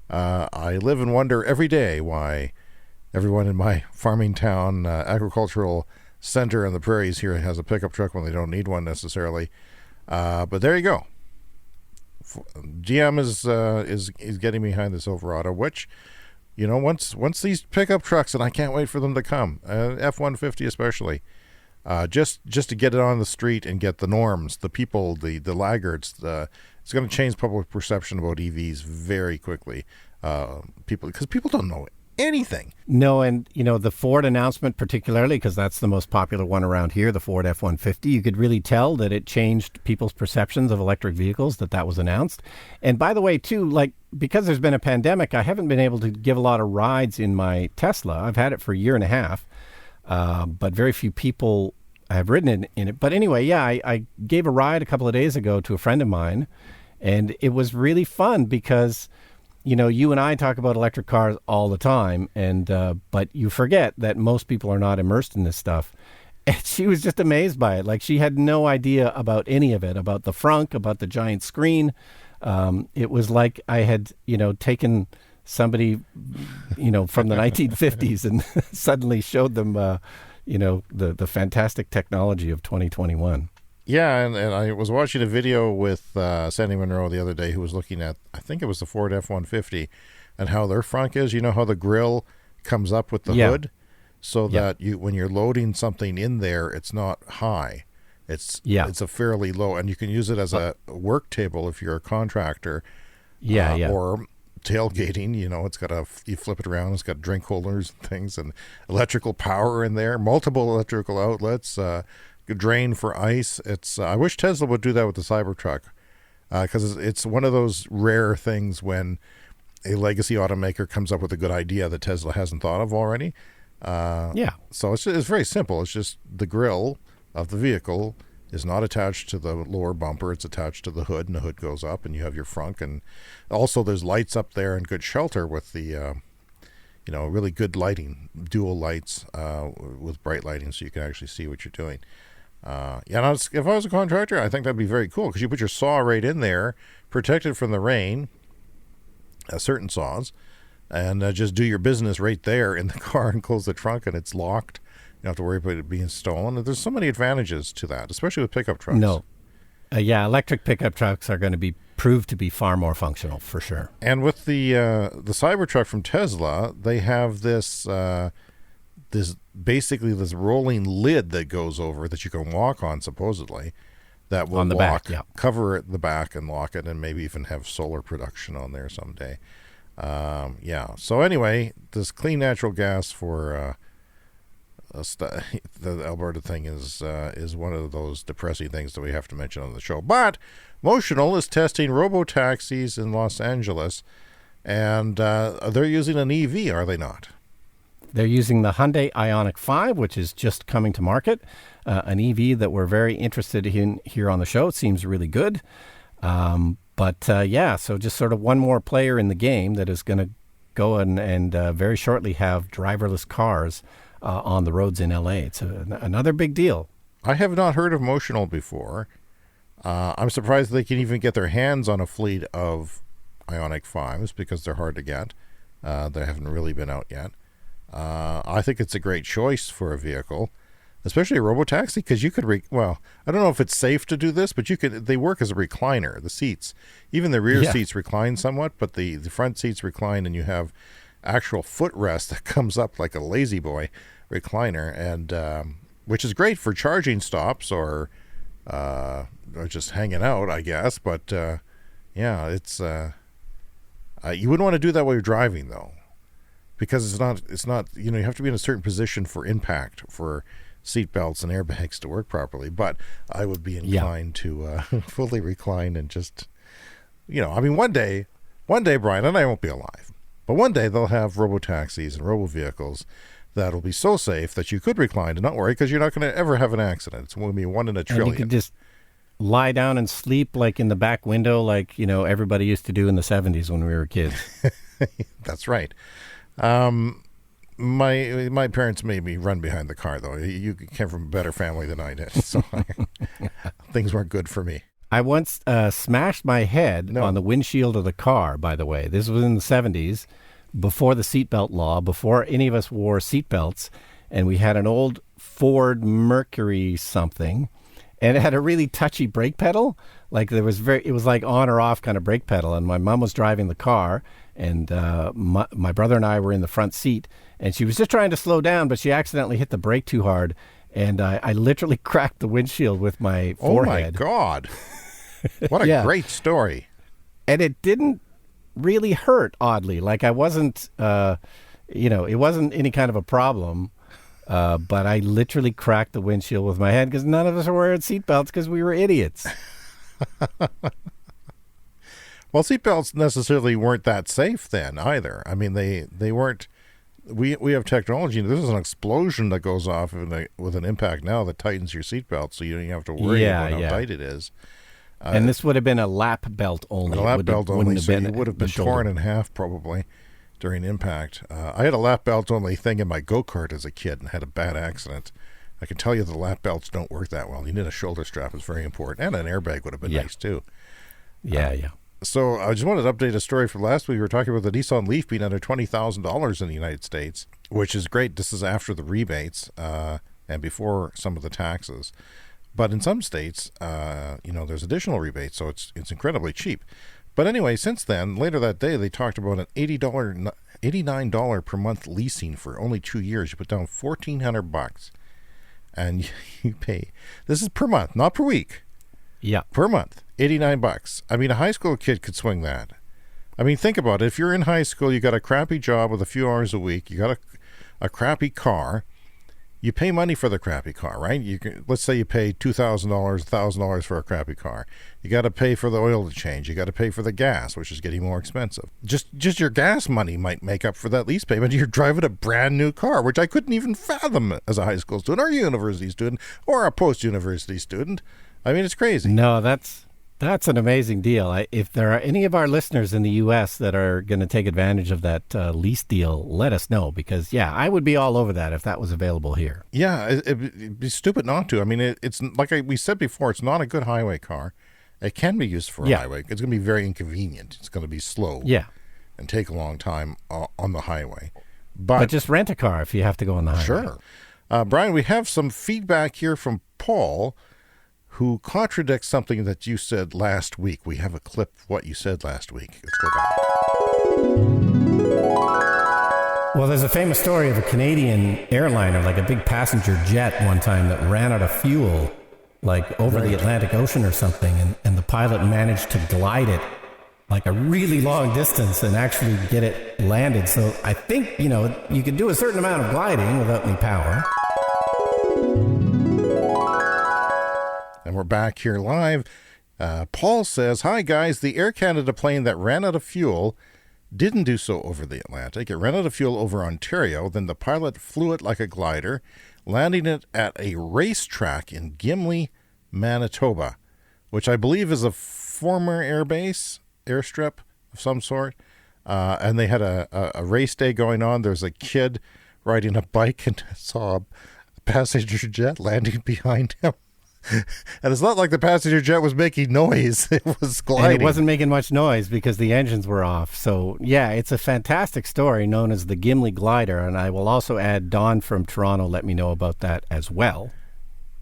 Speaker 6: I live and wonder every day why everyone in my farming town, agricultural center in the prairies here has a pickup truck when they don't need one necessarily. But there you go. GM is getting behind the Silverado, which, you know, once these pickup trucks, and I can't wait for them to come, F-150 especially, just to get it on the street and get the norms, the people, the laggards. It's going to change public perception about EVs very quickly. Because people don't know anything.
Speaker 5: No, and you know the Ford announcement particularly, because that's the most popular one around here, the Ford F-150. You could really tell that it changed people's perceptions of electric vehicles, that was announced. And by the way, too, like because there's been a pandemic, I haven't been able to give a lot of rides in my Tesla. I've had it for a year and a half, but very few people have ridden in it. But anyway, yeah, I gave a ride a couple of days ago to a friend of mine, and it was really fun because, you know, you and I talk about electric cars all the time, and but you forget that most people are not immersed in this stuff. And she was just amazed by it. Like, she had no idea about any of it, about the frunk, about the giant screen. It was like I had, you know, taken somebody, you know, from the 1950s and suddenly showed them, you know, the fantastic technology of 2021.
Speaker 6: Yeah, and I was watching a video with Sandy Munroe the other day, who was looking at, I think it was the Ford F-150, and how their front is. You know how the grill comes up with the hood? So that when you're loading something in there, it's not high. It's a fairly low, and you can use it as a work table if you're a contractor. Or tailgating, you know, you flip it around, it's got drink holders and things, and electrical power in there, multiple electrical outlets, drain for ice. I wish Tesla would do that with the Cybertruck, because it's one of those rare things when a legacy automaker comes up with a good idea that Tesla hasn't thought of already. So it's very simple. It's just the grill of the vehicle is not attached to the lower bumper. It's attached to the hood, and the hood goes up, and you have your frunk. And also there's lights up there and good shelter with the really good lighting, dual lights with bright lighting, so you can actually see what you're doing. If I was a contractor, I think that'd be very cool, because you put your saw right in there, protected from the rain, certain saws, and just do your business right there in the car and close the trunk, and it's locked. You don't have to worry about it being stolen. There's so many advantages to that, especially with pickup trucks.
Speaker 5: No. Electric pickup trucks are going to proved to be far more functional, for sure.
Speaker 6: And with the Cybertruck from Tesla, they have this basically this rolling lid that goes over that you can walk on, supposedly, that will
Speaker 5: on the back,
Speaker 6: cover it, the back, and lock it, and maybe even have solar production on there someday. So anyway, this clean natural gas for the Alberta thing is one of those depressing things that we have to mention on the show. But Motional is testing robotaxis in Los Angeles, and they're using an EV, are they not?
Speaker 5: They're using the Hyundai Ioniq 5, which is just coming to market, an EV that we're very interested in here on the show. It seems really good. So just sort of one more player in the game that is going to go and very shortly have driverless cars on the roads in LA. It's another big deal.
Speaker 6: I have not heard of Motional before. I'm surprised they can even get their hands on a fleet of Ioniq 5s, because they're hard to get. They haven't really been out yet. I think it's a great choice for a vehicle, especially a robotaxi, because you could I don't know if it's safe to do this, but they work as a recliner. The seats, even the rear seats recline somewhat, but the front seats recline, and you have actual footrest that comes up like a lazy boy recliner, and which is great for charging stops or just hanging out, I guess. But it's you wouldn't want to do that while you're driving, though, because it's not you have to be in a certain position for impact, for seat belts and airbags to work properly. But I would be inclined to fully recline and just one day, Brian, and I won't be alive, but one day they'll have robotaxis and robo-vehicles that'll be so safe that you could recline and not worry, because you're not going to ever have an accident. It's going to be 1 in a trillion.
Speaker 5: And you could just lie down and sleep like in the back window, like everybody used to do in the 70s when we were kids.
Speaker 6: That's right. My parents made me run behind the car, though. You came from a better family than I did, so things weren't good for me.
Speaker 5: I once smashed my head on the windshield of the car, by the way. This was in the 70s, before the seatbelt law, before any of us wore seatbelts, and we had an old Ford Mercury something, and it had a really touchy brake pedal. Like it was like on or off kind of brake pedal, and my mom was driving the car, and my brother and I were in the front seat, and she was just trying to slow down, but she accidentally hit the brake too hard, and I literally cracked the windshield with my forehead.
Speaker 6: Oh, my God. What a great story.
Speaker 5: And it didn't really hurt, oddly. Like I wasn't, it wasn't any kind of a problem, but I literally cracked the windshield with my head because none of us were wearing seatbelts because we were idiots.
Speaker 6: Well, seatbelts necessarily weren't that safe then either. I mean, they weren't. We have technology. This is an explosion that goes off with an impact now that tightens your seatbelt, so you don't even have to worry about how tight it is.
Speaker 5: And this would have been a lap belt only.
Speaker 6: A lap belt only, so you would have been torn in half probably during impact. I had a lap belt only thing in my go-kart as a kid and had a bad accident. I can tell you the lap belts don't work that well. You need a shoulder strap. It's very important. And an airbag would have been nice too.
Speaker 5: Yeah.
Speaker 6: So I just wanted to update a story from last week. We were talking about the Nissan Leaf being under $20,000 in the United States, which is great. This is after the rebates and before some of the taxes. But in some states, there's additional rebates, so it's incredibly cheap. But anyway, since then, later that day, they talked about an $89 per month leasing for only 2 years. You put down $1,400, and you pay. This is per month, not per week.
Speaker 5: Yeah,
Speaker 6: per month, $89. I mean, a high school kid could swing that. I mean, think about it. If you're in high school, you got a crappy job with a few hours a week. You got a crappy car. You pay money for the crappy car, right? Let's say you pay $2,000, $1,000 for a crappy car. You got to pay for the oil to change. You got to pay for the gas, which is getting more expensive. Just your gas money might make up for that lease payment. You're driving a brand new car, which I couldn't even fathom as a high school student or a university student or a post-university student. I mean, it's crazy.
Speaker 5: No, that's an amazing deal. If there are any of our listeners in the U.S. that are going to take advantage of that lease deal, let us know because, I would be all over that if that was available here.
Speaker 6: Yeah, it'd be stupid not to. I mean, it's like we said before, it's not a good highway car. It can be used for a highway. It's going to be very inconvenient. It's going to be slow and take a long time on the highway. But
Speaker 5: just rent a car if you have to go on the highway.
Speaker 6: Sure. Brian, we have some feedback here from Paul, who contradicts something that you said last week. We have a clip of what you said last week. Let's go back.
Speaker 5: Well, there's a famous story of a Canadian airliner, like a big passenger jet one time that ran out of fuel, like over the Atlantic Ocean or something, and the pilot managed to glide it like a really long distance and actually get it landed. So I think, you can do a certain amount of gliding without any power.
Speaker 6: And we're back here live. Paul says, "Hi, guys. The Air Canada plane that ran out of fuel didn't do so over the Atlantic. It ran out of fuel over Ontario. Then the pilot flew it like a glider, landing it at a racetrack in Gimli, Manitoba, which I believe is a former airstrip of some sort. And they had a race day going on. There's a kid riding a bike and saw a passenger jet landing behind him. And it's not like the passenger jet was making noise. It was gliding.
Speaker 5: And it wasn't making much noise because the engines were off. So, it's a fantastic story known as the Gimli Glider. And I will also add Don from Toronto let me know about that as well.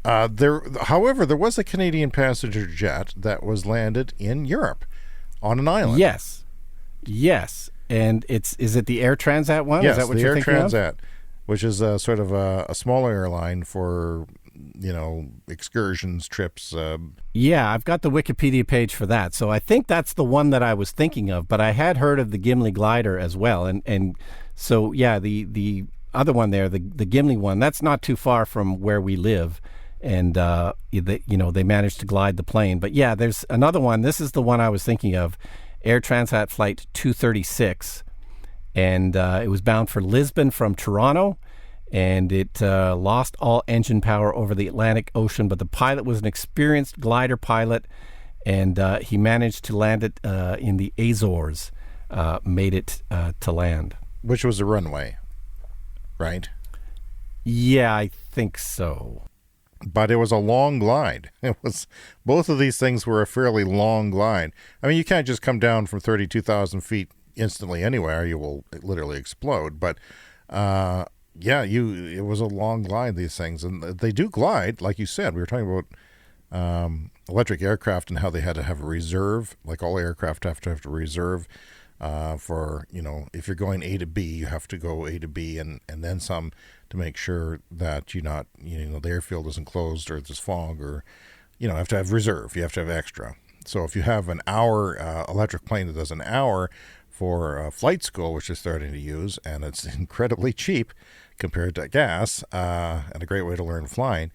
Speaker 6: However, there was a Canadian passenger jet that was landed in Europe on an island.
Speaker 5: Yes. And is it the Air Transat one?
Speaker 6: Yes,
Speaker 5: is that what
Speaker 6: the
Speaker 5: you're
Speaker 6: Air
Speaker 5: thinking
Speaker 6: Transat,
Speaker 5: of?
Speaker 6: which is a sort of a smaller airline for excursions, trips.
Speaker 5: I've got the Wikipedia page for that. So I think that's the one that I was thinking of, but I had heard of the Gimli Glider as well. And so, the other one there, the Gimli one, that's not too far from where we live. And, they managed to glide the plane. But there's another one. This is the one I was thinking of, Air Transat Flight 236. And it was bound for Lisbon from Toronto. And it lost all engine power over the Atlantic Ocean, but the pilot was an experienced glider pilot, and he managed to land it in the Azores, made it to land.
Speaker 6: Which was a runway. right?
Speaker 5: Yeah, I think so.
Speaker 6: But it was a long glide. Both of these things were a fairly long glide. I mean, you can't just come down from 32,000 feet instantly anywhere. You will literally explode. But it was a long glide, these things. And they do glide, like you said. We were talking about electric aircraft and how they had to have a reserve. Like all aircraft have to a reserve for, if you're going A to B, you have to go A to B and then some, to make sure that the airfield isn't closed or there's fog, or, have to have reserve. You have to have extra. So if you have an hour electric plane that does an hour for flight school, which they're starting to use, and it's incredibly cheap compared to gas, and a great way to learn flying,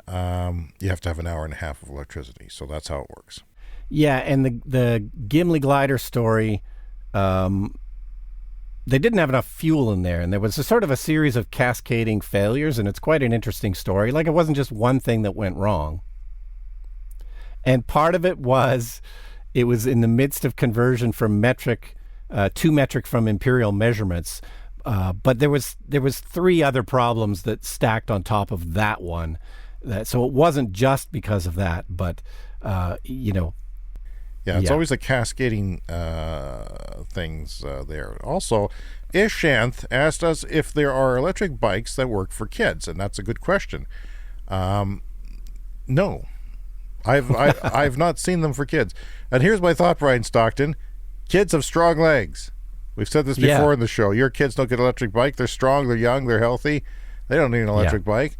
Speaker 6: you have to have an hour and a half of electricity. So that's how it works.
Speaker 5: Yeah, and the Gimli Glider story, they didn't have enough fuel in there, and there was a sort of a series of cascading failures, and it's quite an interesting story. Like, it wasn't just one thing that went wrong. And part of it was in the midst of conversion from metric to metric from imperial measurements. But there was three other problems that stacked on top of that one. So it wasn't just because of that, but,
Speaker 6: Yeah, it's always the cascading things there. Also, Ishanth asked us if there are electric bikes that work for kids, and that's a good question. No. I've not seen them for kids. And here's my thought, Brian Stockton. Kids have strong legs. We've said this before in the show. Your kids don't get an electric bike. They're strong, they're young, they're healthy. They don't need an electric bike.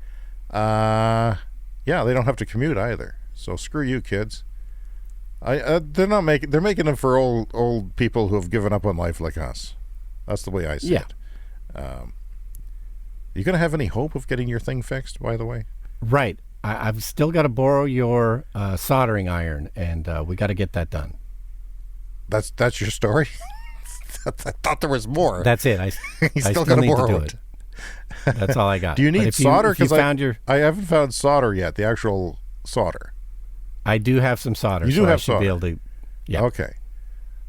Speaker 6: They don't have to commute either. So screw you, kids. They're making them for old people who have given up on life like us. That's the way I see it. You gonna have any hope of getting your thing fixed, by the way?
Speaker 5: Right. I've still got to borrow your soldering iron, and we got to get that done.
Speaker 6: That's your story? I thought there was more.
Speaker 5: That's it. I still got to borrow it. That's all I got.
Speaker 6: Do you need solder? Because
Speaker 5: I
Speaker 6: haven't found solder yet. The actual solder.
Speaker 5: I do have some solder.
Speaker 6: You do have solder.
Speaker 5: Be able to. Yeah.
Speaker 6: Okay.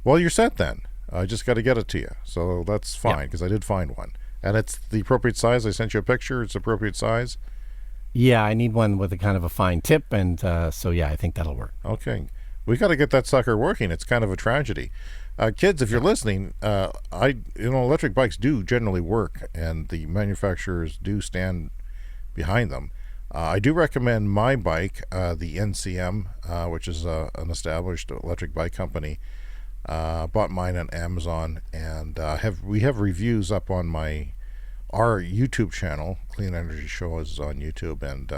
Speaker 6: Well, you're set then. I just got to get it to you, so that's fine because I did find one, and it's the appropriate size. I sent you a picture. It's appropriate size.
Speaker 5: Yeah, I need one with a kind of a fine tip, and I think that'll work.
Speaker 6: Okay. We got to get that sucker working. It's kind of a tragedy. Kids, if you're listening, electric bikes do generally work, and the manufacturers do stand behind them. I do recommend my bike, the NCM, which is an established electric bike company. Bought mine on Amazon, and we have reviews up on our YouTube channel. Clean Energy Show is on YouTube, and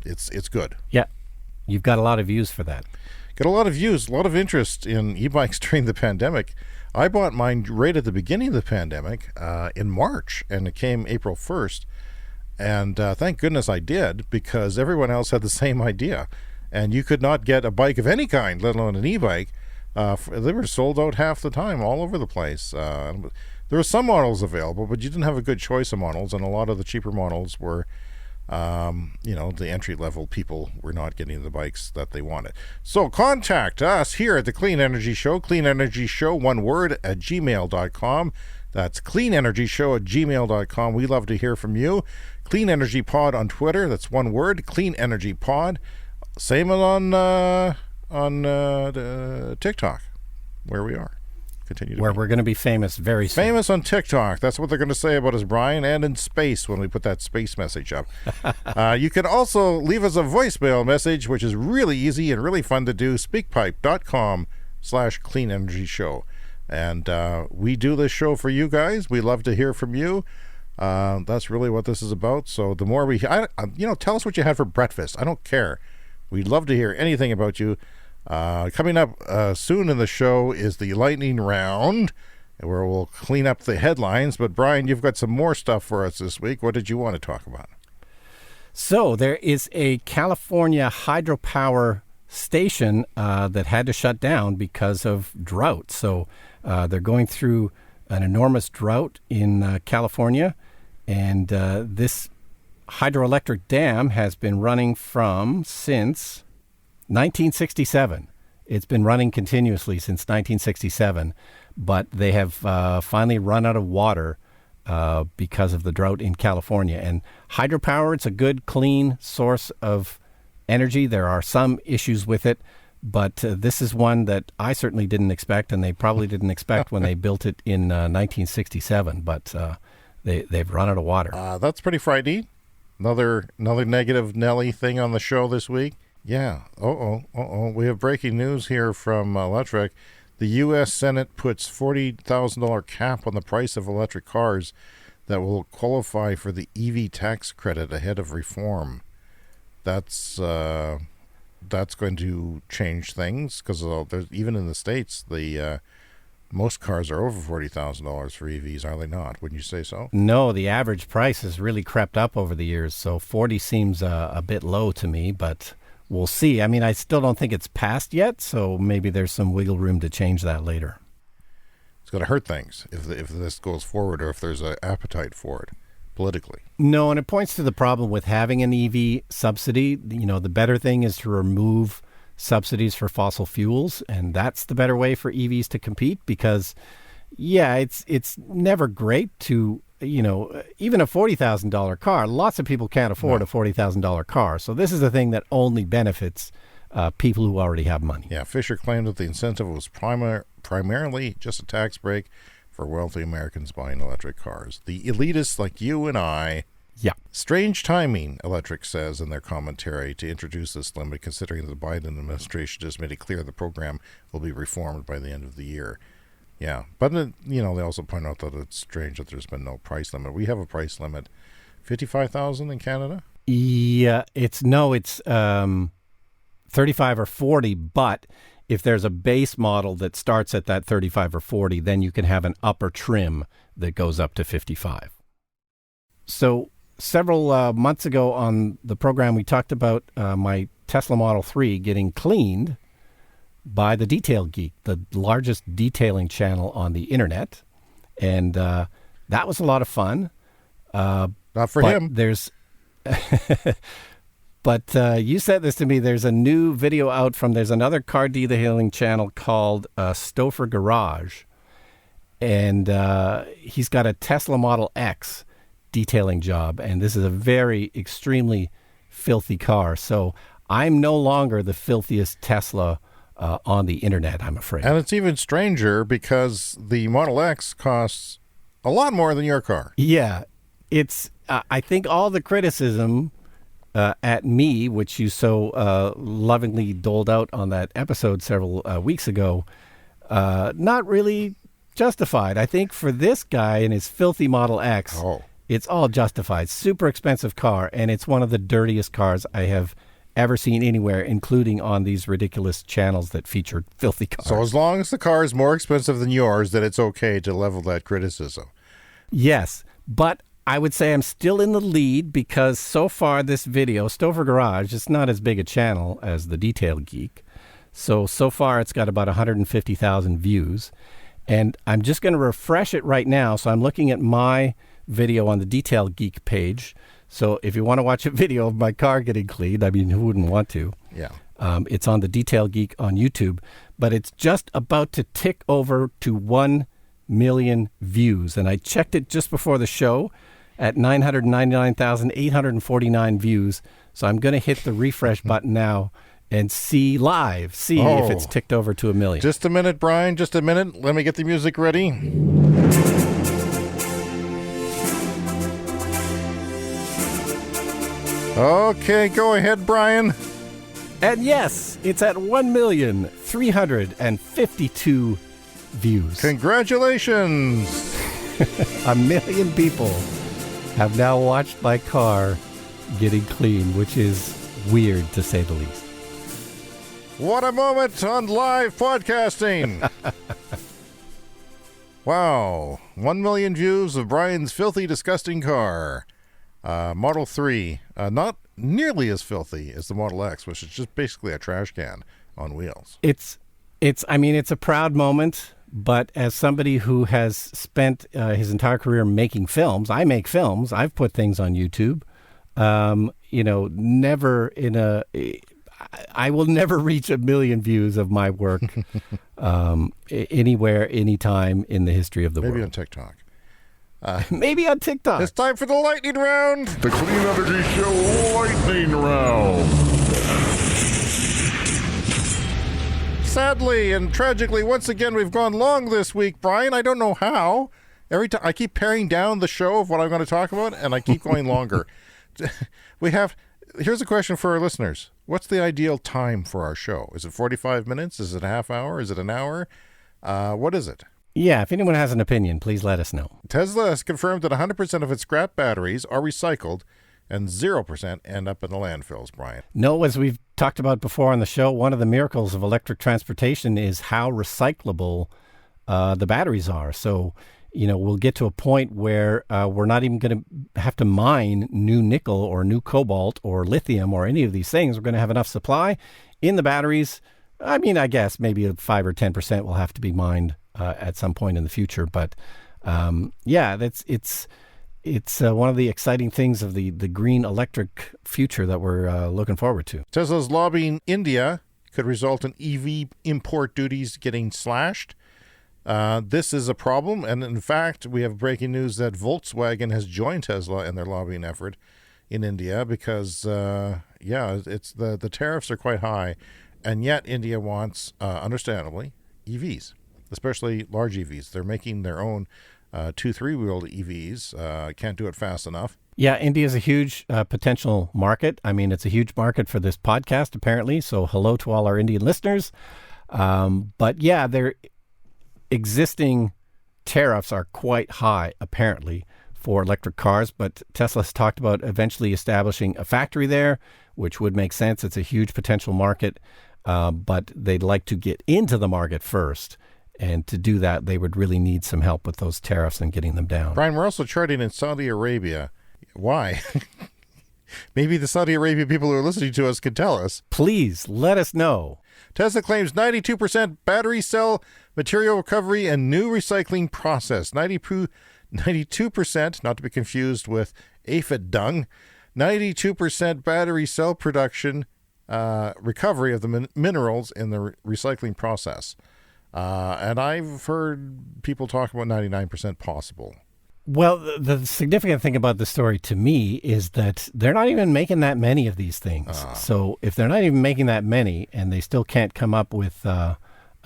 Speaker 6: it's good.
Speaker 5: Yeah, you've got a lot of views for that.
Speaker 6: Got a lot of views, a lot of interest in e-bikes during the pandemic. I bought mine right at the beginning of the pandemic in March, and it came April 1st. And thank goodness I did, because everyone else had the same idea. And you could not get a bike of any kind, let alone an e-bike. They were sold out half the time all over the place. There were some models available, but you didn't have a good choice of models, and a lot of the cheaper models were the entry-level people were not getting the bikes that they wanted. So contact us here at the Clean Energy Show, Clean Energy Show, one word, at gmail.com. That's cleanenergyshow@gmail.com. We love to hear from you. Clean Energy Pod on Twitter, that's one word, Clean Energy Pod. Same on TikTok, where we are.
Speaker 5: Where we're going to be famous very soon.
Speaker 6: Famous on TikTok. That's what they're going to say about us, Brian, and in space when we put that space message up. You can also leave us a voicemail message, which is really easy and really fun to do. Speakpipe.com/Clean Energy Show. And we do this show for you guys. We love to hear from you. That's really what this is about. So the more tell us what you had for breakfast. I don't care. We'd love to hear anything about you. Coming up soon in the show is the lightning round, where we'll clean up the headlines. But Brian, you've got some more stuff for us this week. What did you want to talk about?
Speaker 5: So there is a California hydropower station that had to shut down because of drought. So they're going through an enormous drought in California, and this hydroelectric dam has been running since 1967. It's been running continuously since 1967, but they have finally run out of water because of the drought in California. And hydropower, it's a good, clean source of energy. There are some issues with it, but this is one that I certainly didn't expect, and they probably didn't expect when they built it in 1967. But they've run out of water.
Speaker 6: That's pretty frightening. Another negative Nelly thing on the show this week. Yeah. We have breaking news here from Electric. The U.S. Senate puts $40,000 cap on the price of electric cars that will qualify for the EV tax credit ahead of reform. That's going to change things because even in the States, most cars are over $40,000 for EVs, are they not? Wouldn't you say so?
Speaker 5: No, the average price has really crept up over the years, so 40 seems a bit low to me, but we'll see. I mean, I still don't think it's passed yet, so maybe there's some wiggle room to change that later.
Speaker 6: It's going to hurt things if this goes forward, or if there's an appetite for it politically.
Speaker 5: No, and it points to the problem with having an EV subsidy. The better thing is to remove subsidies for fossil fuels, and that's the better way for EVs to compete, because it's never great to even a $40,000 car. Lots of people can't afford a $40,000 car, so this is a thing that only benefits people who already have money.
Speaker 6: Yeah, Fisher claimed that the incentive was primarily just a tax break for wealthy Americans buying electric cars. The elitists like you and I.
Speaker 5: Yeah.
Speaker 6: Strange timing, Electric says in their commentary, to introduce this limit, considering the Biden administration just made it clear the program will be reformed by the end of the year. Yeah, but they also point out that it's strange that there's been no price limit. We have a price limit, $55,000 in Canada.
Speaker 5: Yeah, it's 35 or 40, but if there's a base model that starts at that 35 or 40, then you can have an upper trim that goes up to 55. So several months ago on the program, we talked about my Tesla Model 3 getting cleaned by the Detail Geek, the largest detailing channel on the internet. And that was a lot of fun.
Speaker 6: Not for him.
Speaker 5: But you said this to me. There's a new video out there's another car detailing channel called Stouffer Garage. And he's got a Tesla Model X detailing job, and this is a very extremely filthy car. So I'm no longer the filthiest Tesla on the internet, I'm afraid.
Speaker 6: And it's even stranger because the Model X costs a lot more than your car.
Speaker 5: Yeah, it's I think all the criticism at me, which you so lovingly doled out on that episode several weeks ago, not really justified. I think for this guy and his filthy Model X, it's all justified. Super expensive car, and it's one of the dirtiest cars I have ever seen anywhere, including on these ridiculous channels that feature filthy cars.
Speaker 6: So as long as the car is more expensive than yours, then it's okay to level that criticism.
Speaker 5: Yes, but I would say I'm still in the lead because so far this video, Stouffer Garage, it's not as big a channel as the Detail Geek. So far it's got about 150,000 views. And I'm just going to refresh it right now. So I'm looking at my video on the Detail Geek page. So if you want to watch a video of my car getting cleaned, I mean, who wouldn't want to?
Speaker 6: Yeah.
Speaker 5: It's on the Detail Geek on YouTube, but it's just about to tick over to 1 million views. And I checked it just before the show at 999,849 views. So I'm going to hit the refresh button now and see if it's ticked over to 1 million.
Speaker 6: Just a minute, Brian. Just a minute. Let me get the music ready. Okay, go ahead, Brian.
Speaker 5: And yes, it's at 1,352,000 views.
Speaker 6: Congratulations.
Speaker 5: 1 million people have now watched my car getting clean, which is weird to say the least.
Speaker 6: What a moment on live podcasting. Wow. 1 million views of Brian's filthy, disgusting car. Model 3. Not nearly as filthy as the Model X, which is just basically a trash can on wheels.
Speaker 5: It's a proud moment, but as somebody who has spent his entire career making films, I make films, I've put things on YouTube, I will never reach 1 million views of my work anywhere, anytime in the history of the world.
Speaker 6: Maybe on TikTok.
Speaker 5: Maybe on TikTok.
Speaker 6: It's time for the lightning round.
Speaker 12: The Clean Energy Show lightning round.
Speaker 6: Sadly and tragically, once again, we've gone long this week, Brian. I don't know how. Every time I keep paring down the show of what I'm going to talk about, and I keep going longer. Here's a question for our listeners. What's the ideal time for our show? Is it 45 minutes? Is it a half hour? Is it an hour? What is it?
Speaker 5: Yeah, if anyone has an opinion, please let us know.
Speaker 6: Tesla has confirmed that 100% of its scrap batteries are recycled and 0% end up in the landfills, Brian.
Speaker 5: No, as we've talked about before on the show, one of the miracles of electric transportation is how recyclable the batteries are. So, we'll get to a point where we're not even going to have to mine new nickel or new cobalt or lithium or any of these things. We're going to have enough supply in the batteries. I mean, I guess maybe 5 or 10% will have to be mined at some point in the future. But it's one of the exciting things of the green electric future that we're looking forward to.
Speaker 6: Tesla's lobbying India could result in EV import duties getting slashed. This is a problem, and in fact, we have breaking news that Volkswagen has joined Tesla in their lobbying effort in India because, it's the tariffs are quite high, and yet India wants, understandably, EVs, especially large EVs. They're making their own 2-3-wheeled EVs. Can't do it fast enough.
Speaker 5: Yeah, India is a huge potential market. I mean, it's a huge market for this podcast, apparently. So hello to all our Indian listeners. But yeah, their existing tariffs are quite high, apparently, for electric cars. But Tesla has talked about eventually establishing a factory there, which would make sense. It's a huge potential market. But they'd like to get into the market first. And to do that, they would really need some help with those tariffs and getting them down.
Speaker 6: Brian, we're also charting in Saudi Arabia. Why? Maybe the Saudi Arabia people who are listening to us can tell us.
Speaker 5: Please, let us know.
Speaker 6: Tesla claims 92% battery cell material recovery and new recycling process. 92%, not to be confused with aphid dung, 92% battery cell production recovery of the minerals in the recycling process. And I've heard people talk about 99% possible.
Speaker 5: Well, the significant thing about the story to me is that they're not even making that many of these things. So if they're not even making that many and they still can't come up with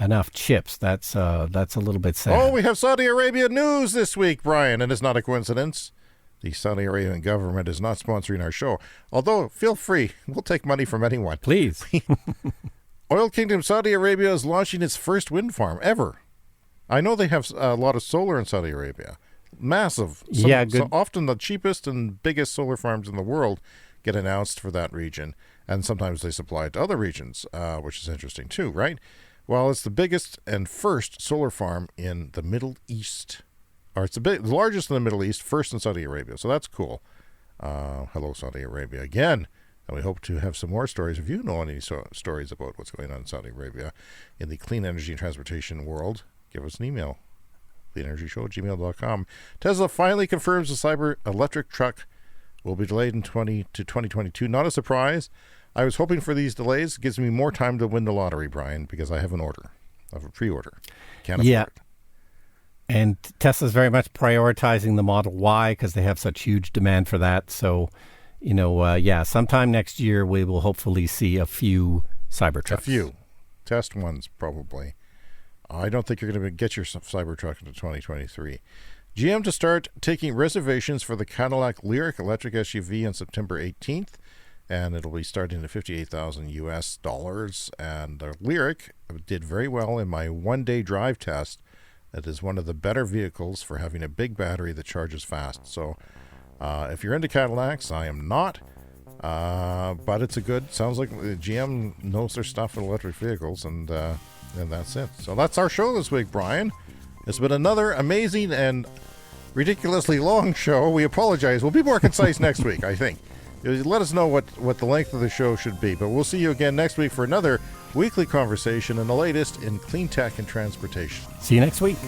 Speaker 5: enough chips, that's a little bit sad.
Speaker 6: Oh, we have Saudi Arabia news this week, Brian, and it's not a coincidence. The Saudi Arabian government is not sponsoring our show. Although, feel free. We'll take money from anyone.
Speaker 5: Please.
Speaker 6: Oil Kingdom Saudi Arabia is launching its first wind farm ever. I know they have a lot of solar in Saudi Arabia. Massive.
Speaker 5: Good.
Speaker 6: So often the cheapest and biggest solar farms in the world get announced for that region. And sometimes they supply it to other regions, which is interesting too, right? Well, it's the biggest and first solar farm in the Middle East. Or it's the largest in the Middle East, first in Saudi Arabia. So that's cool. Hello, Saudi Arabia again. And we hope to have some more stories. If you know any stories about what's going on in Saudi Arabia in the clean energy and transportation world, give us an email. cleanenergyshow@gmail.com. Tesla finally confirms the Cyber electric truck will be delayed to 2022. Not a surprise. I was hoping for these delays. It gives me more time to win the lottery, Brian, because I have an order. I have a pre-order. Can't afford it.
Speaker 5: And Tesla's very much prioritizing the Model Y because they have such huge demand for that. So, sometime next year we will hopefully see a few Cybertrucks.
Speaker 6: A few. Test ones, probably. I don't think you're going to get your Cybertruck into 2023. GM to start taking reservations for the Cadillac Lyriq electric SUV on September 18th, and it'll be starting at $58,000. And the Lyriq did very well in my one-day drive test. It is one of the better vehicles for having a big battery that charges fast. So if you're into Cadillacs, I am not. But it's sounds like GM knows their stuff with electric vehicles, and that's it. So that's our show this week, Brian. It's been another amazing and ridiculously long show. We apologize. We'll be more concise next week, I think. Let us know what the length of the show should be. But we'll see you again next week for another weekly conversation and the latest in clean tech and transportation.
Speaker 5: See you next week.